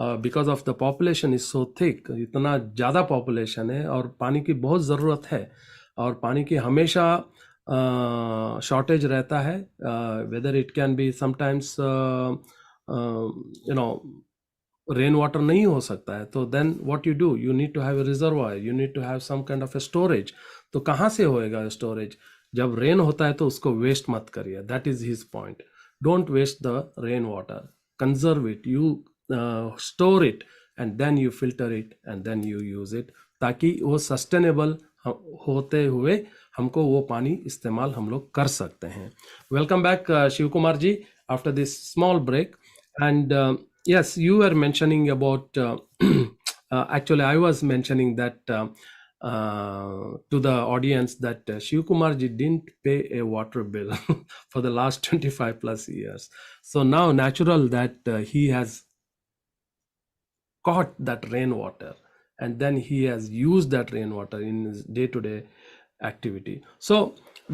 because of the population is so thick, इतना ज़्यादा पॉपुलेशन है और पानी की बहुत ज़रूरत है, और पानी की हमेशा शॉर्टेज रहता है। Whether it can be sometimes no rain water नहीं हो सकता है, तो then what you do, you need to have a reservoir, you need to have some kind of a storage. तो कहाँ से होएगा स्टोरेज? जब रेन होता है तो उसको वेस्ट मत करिए, that is his point. Don't waste the rain water, conserve it, you store it, and then you filter it, and then you use it, ताकि वो सस्टेनेबल होते हुए हमको वो पानी इस्तेमाल हम लोग कर सकते हैं। Welcome back Shiv Kumar ji, after this small break. And yes, you were mentioning about actually I was mentioning that to the audience that Shiv Kumar ji didn't pay a water bill for the last 25 plus years. So now natural that he has caught that rainwater, and then he has used that rainwater in his day to day activity. So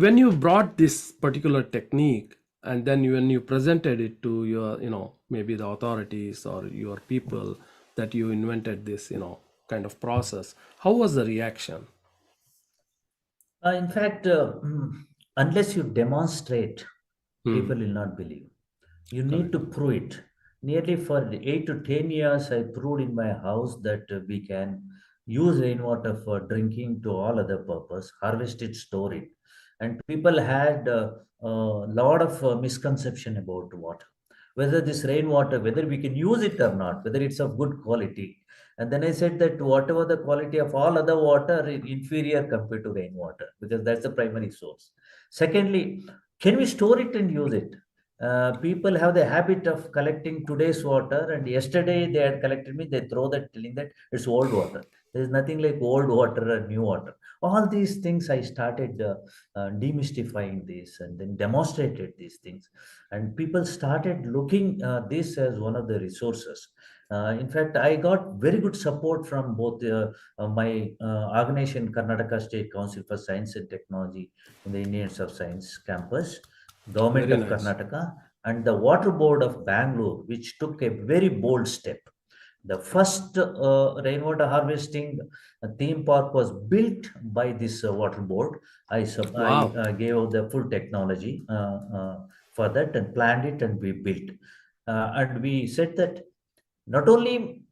when you brought this particular technique, and then when you presented it to your, maybe the authorities or your people, that you invented this, kind of process, how was the reaction? In fact, unless you demonstrate, people will not believe. You need to prove it. Nearly for 8 to 10 years, I proved in my house that we can use rainwater for drinking to all other purpose, harvest it, store it. And people had a lot of misconception about water, whether this rainwater, whether we can use it or not, whether it's of good quality. And then I said that whatever the quality of all other water is inferior compared to rainwater, because that's the primary source. Secondly, can we store it and use it? People have the habit of collecting today's water, and yesterday they had collected me, they throw that, telling that it's old water. There's nothing like old water or new water. All these things I started demystifying this, and then demonstrated these things, and people started looking this as one of the resources. In fact, I got very good support from both my organization, Karnataka State Council for Science and Technology in the Indian Institute of Science campus, Government Very of nice. Karnataka, and the Water Board of Bangalore, which took a very bold step. The first rainwater harvesting theme park was built by this water board. I Wow. gave out the full technology for that and planned it, and we built. And we said that not only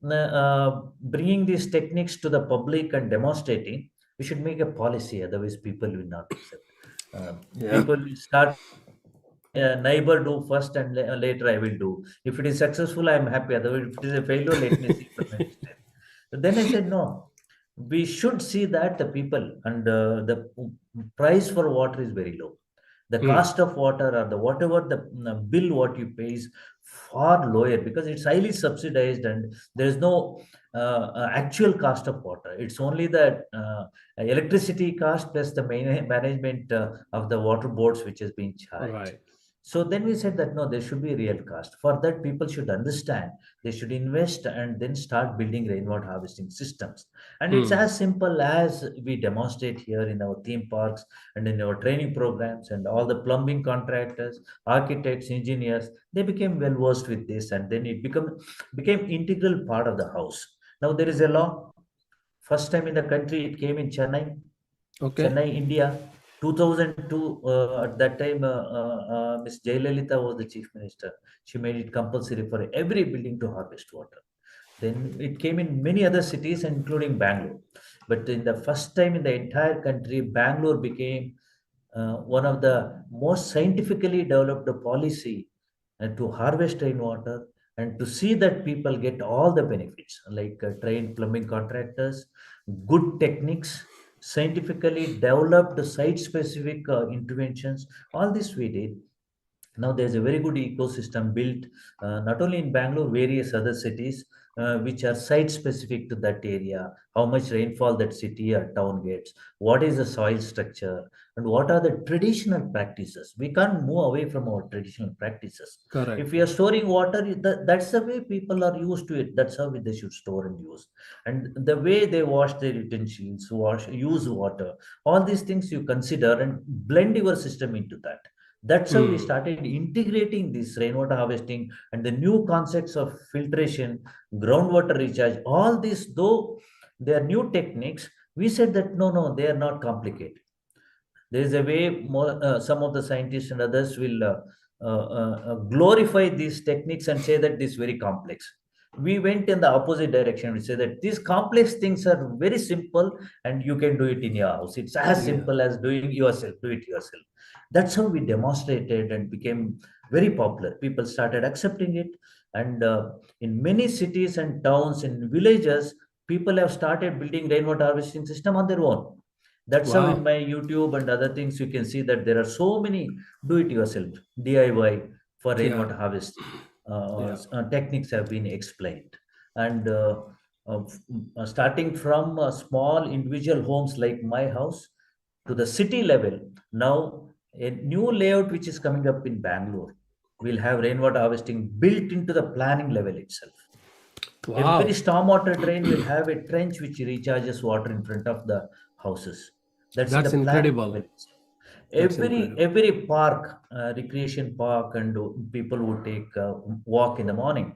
bringing these techniques to the public and demonstrating, we should make a policy, otherwise people will not accept. Uh, Yeah. People will start neighbor do first, and later I will do. If it is successful, I am happy. Otherwise, if it is a failure, let me see for my mistake. But then I said, no, we should see that the people, and the price for water is very low. The Hmm. cost of water, or the whatever the bill what you pay, is far lower, because it's highly subsidized, and there is no actual cost of water. It's only the electricity cost plus the management of the water boards which is being charged. Right. So then we said that no, there should be a real cost. For that, people should understand. They should invest and then start building rainwater harvesting systems. And it's Hmm. as simple as we demonstrate here in our theme parks and in our training programs, and all the plumbing contractors, architects, engineers, they became well versed with this, and then it became integral part of the house. Now there is a law. First time in the country, it came in Chennai, Okay. Chennai, India, 2002. At that time, Miss Jayalalitha was the chief minister. She made it compulsory for every building to harvest water. Then it came in many other cities, including Bangalore. But in the first time in the entire country, Bangalore became one of the most scientifically developed policy to harvest rainwater and to see that people get all the benefits like trained plumbing contractors, good techniques, scientifically developed site specific interventions. All this we did. Now there's a very good ecosystem built not only in Bangalore, various other cities which are site specific to that area, how much rainfall that city or town gets, what is the soil structure, and what are the traditional practices. We can't move away from our traditional practices. If Correct. we are storing water, that's the way people are used to it. That's how they should store and use. And the way they wash their utensils, use water, all these things you consider and blend your system into that. That's how we Hmm. started integrating this rainwater harvesting and the new concepts of filtration, groundwater recharge. All this, though they are new techniques, we said that no, they are not complicated. There is a way more, some of the scientists and others will glorify these techniques and say that this is very complex. We went in the opposite direction. We say that these complex things are very simple and you can do it in your house. It's as Yeah. simple as doing yourself, do it yourself. That's how we demonstrated and became very popular. People started accepting it. And in many cities and towns and villages, people have started building rainwater harvesting system on their own. That's how in Wow. my YouTube and other things you can see that there are so many do-it-yourself DIY for Yeah. rainwater harvesting Yeah. techniques have been explained, and starting from small individual homes like my house to the city level. Now a new layout which is coming up in Bangalore will have rainwater harvesting built into the planning level itself. Every Wow. stormwater drain will have a trench which recharges water in front of the houses. That's in the That's planning incredible. level itself. That's Every incredible. every park, recreation park, and people would take walk in the morning.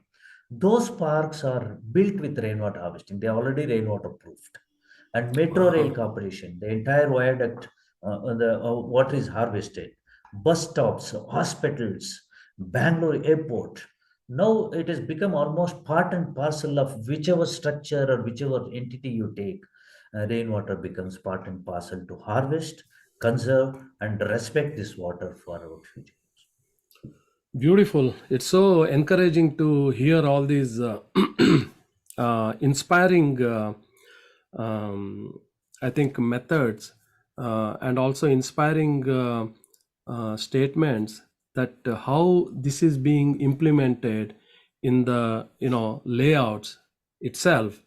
Those parks are built with rainwater harvesting. They are already rainwater proofed. And Metro Rail Wow. Corporation, the entire viaduct, the water is harvested. Bus stops, hospitals, Bangalore airport. Now it has become almost part and parcel of whichever structure or whichever entity you take. Rainwater becomes part and parcel to harvest, conserve, and respect this water for our future. Beautiful. It's so encouraging to hear all these inspiring, um, I think, methods and also inspiring statements that how this is being implemented in the layouts itself.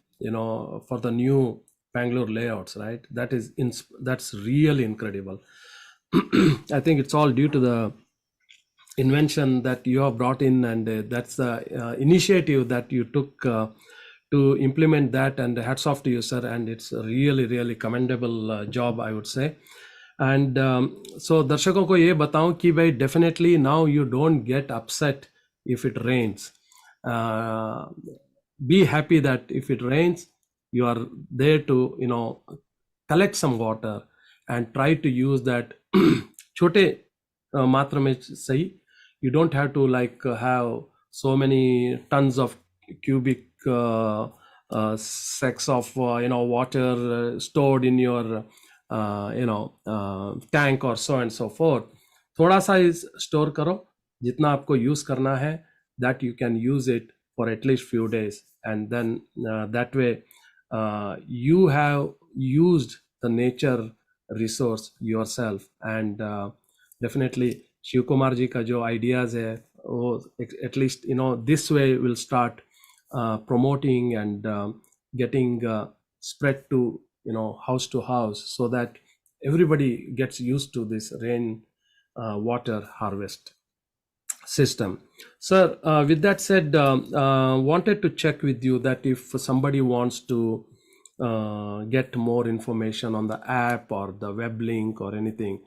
For the new Bangalore layouts, right? That's really incredible. I think it's all due to the invention that you have brought in, and that's the initiative that you took to implement that, and hats off to you, sir, and it's a really really commendable job, I would say. And so दर्शकों को ये बताऊं कि भाई definitely now you don't get upset if it rains. uh, be happy that if it rains you are there to collect some water and try to use that छोटे मात्रा में सही. You don't have to have so many tons of cubic sacks of water stored in your tank or so and so forth. थोड़ा सा store करो जितना आपको use करना है, that you can use it for at least few days, and then that way you have used the nature resource yourself. And definitely Shiv Kumar जी का जो ideas है वो at least this way will start promoting and getting spread to house to house, so that everybody gets used to this rain water harvest system. Sir, with that said, wanted to check with you that if somebody wants to get more information on the app or the web link or anything,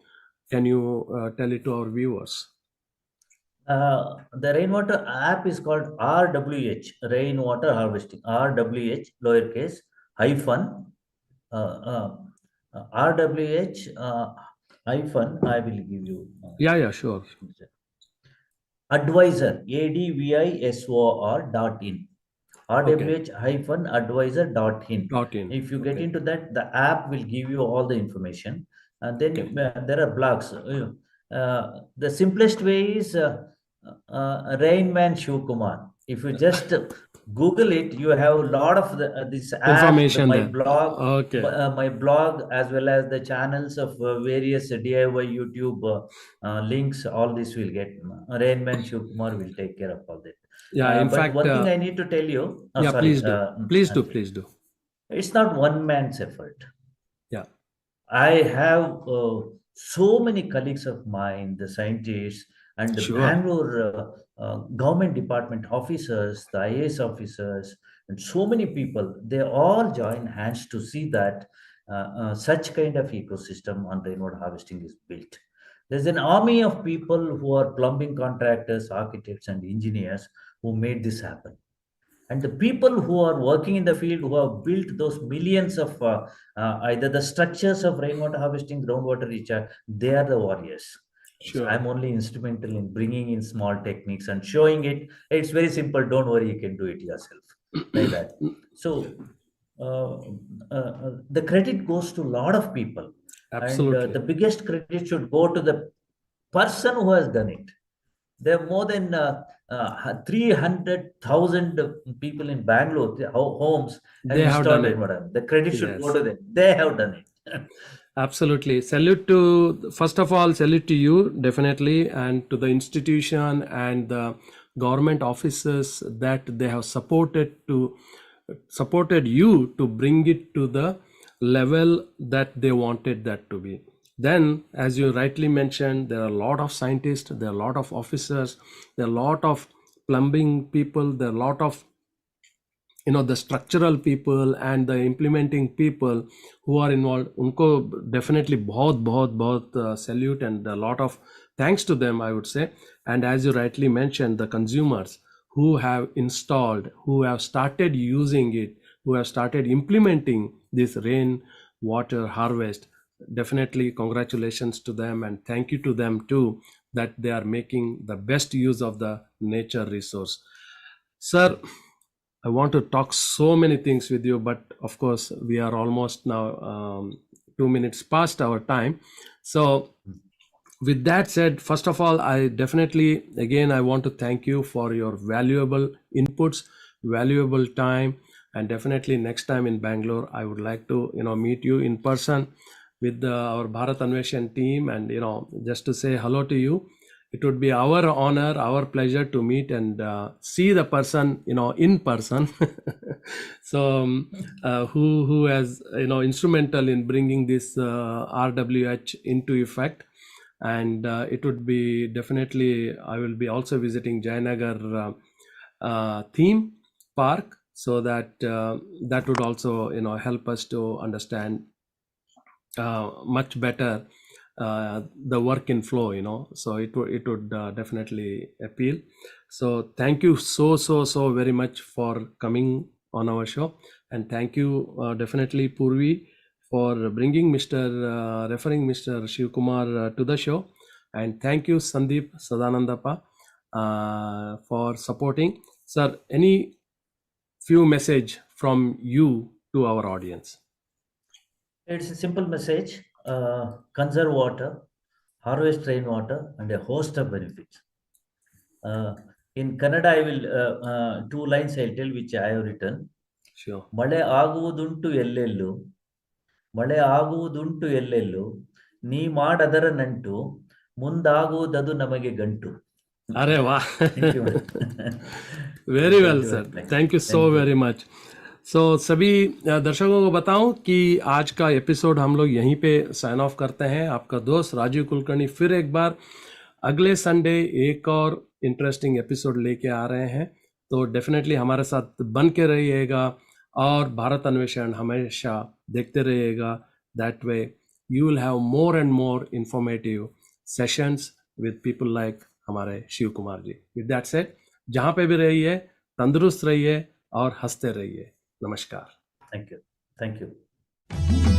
can you tell it to our viewers? The rainwater app is called RWH, Rainwater Harvesting. RWH, lowercase, hyphen, uh, uh, RWH, hyphen, I will give you. Yeah, sure. Advisor, ADVISOR.in. Okay. rwh-advisor.in. .in. If you get Okay. into that, the app will give you all the information. And Okay. then there are blogs. The simplest way is Rainman Shivakumar. If you just Google it, you have a lot of this app, Information there. Okay. my blog, as well as the channels of various DIY YouTube links. All this will get Rainman Shivakumar will take care of all that. Yeah. In But fact, one thing I need to tell you, yeah. sorry, Please do. Please do. Please do. it's not one man's effort. Yeah. I have so many colleagues of mine, the scientists and the Sure. Bangalore government department officers, the IAS officers, and so many people. They all join hands to see that such kind of ecosystem on rainwater harvesting is built. There's an army of people who are plumbing contractors, architects, and engineers who made this happen, and the people who are working in the field who have built those millions of either the structures of rainwater harvesting, groundwater recharge, they are the warriors. So Sure. I'm only instrumental in bringing in small techniques and showing it. It's very simple, don't worry, you can do it yourself, like that. So uh, the credit goes to a lot of people, and Absolutely. the biggest credit should go to the person who has done it. There are more than 300,000 people in Bangalore, homes have They have installed done it. rainwater. The credit should go Yes. to them. They have done it. Absolutely. Salute to, first of all, salute to you, definitely, and to the institution and the government officers that they have supported you to bring it to the level that they wanted that to be. Then, as you rightly mentioned, there are a lot of scientists, there are a lot of officers, there are a lot of plumbing people, there are a lot of the structural people and the implementing people who are involved. उनको definitely बहुत बहुत बहुत salute and a lot of thanks to them, I would say. And as you rightly mentioned, the consumers who have installed, who have started using it, who have started implementing this rain water harvest, definitely congratulations to them and thank you to them too, that they are making the best use of the nature resource. Sir, I want to talk so many things with you, but of course, we are almost now 2 minutes past our time. So, with that said, first of all, I definitely, again, I want to thank you for your valuable inputs, valuable time, and definitely next time in Bangalore, I would like to, meet you in person with our Bharat Anveshan team, and just to say hello to you. It would be our honor, our pleasure to meet and see the person, in person. So, who has, instrumental in bringing this RWH into effect. And it would be definitely, I will be also visiting Jayanagar theme park, so that that would also, help us to understand much better the work in flow, so it would definitely appeal. So thank you so very much for coming on our show, and thank you definitely Purvi for bringing referring Mr. Shivakumar to the show, and thank you Sandeep Sadanandapa for supporting. Sir, any few message from you to our audience? It's a simple message: conserve water, harvest rainwater, and a host of benefits. Uh, in Kannada, I will two lines I'll tell which I have written. Sure. ಮಳೆ ಆಗುವುದುಂಟು ಎಲ್ಲೆಲ್ಲೂ, ಮಳೆ ಆಗುವುದುಂಟು ಎಲ್ಲೆಲ್ಲೂ, ನೀ ಮಾಡದರ ನಂಟು, ಮುಂದಾಗುವುದದು ನಮಗೆ ಗಂಟು. अरे वाह. Thank you. Very Thank well you. Sir, Thank thank you so you. Very much. So सभी दर्शकों को बताऊं कि आज का एपिसोड हम लोग यहीं पे साइन ऑफ करते हैं. आपका दोस्त राजीव कुलकर्णी फिर एक बार अगले संडे एक और इंटरेस्टिंग एपिसोड लेके आ रहे हैं. तो डेफिनेटली हमारे साथ बन के रहिएगा और भारत अन्वेषण हमेशा देखते रहिएगा. That way you will have more and more informative sessions with people like हमारे शिव कुमार जी। विद दैट सेड, जहां पे भी रहिए तंदुरुस्त रहिए और हंसते रहिए। नमस्कार। Thank you. Thank you.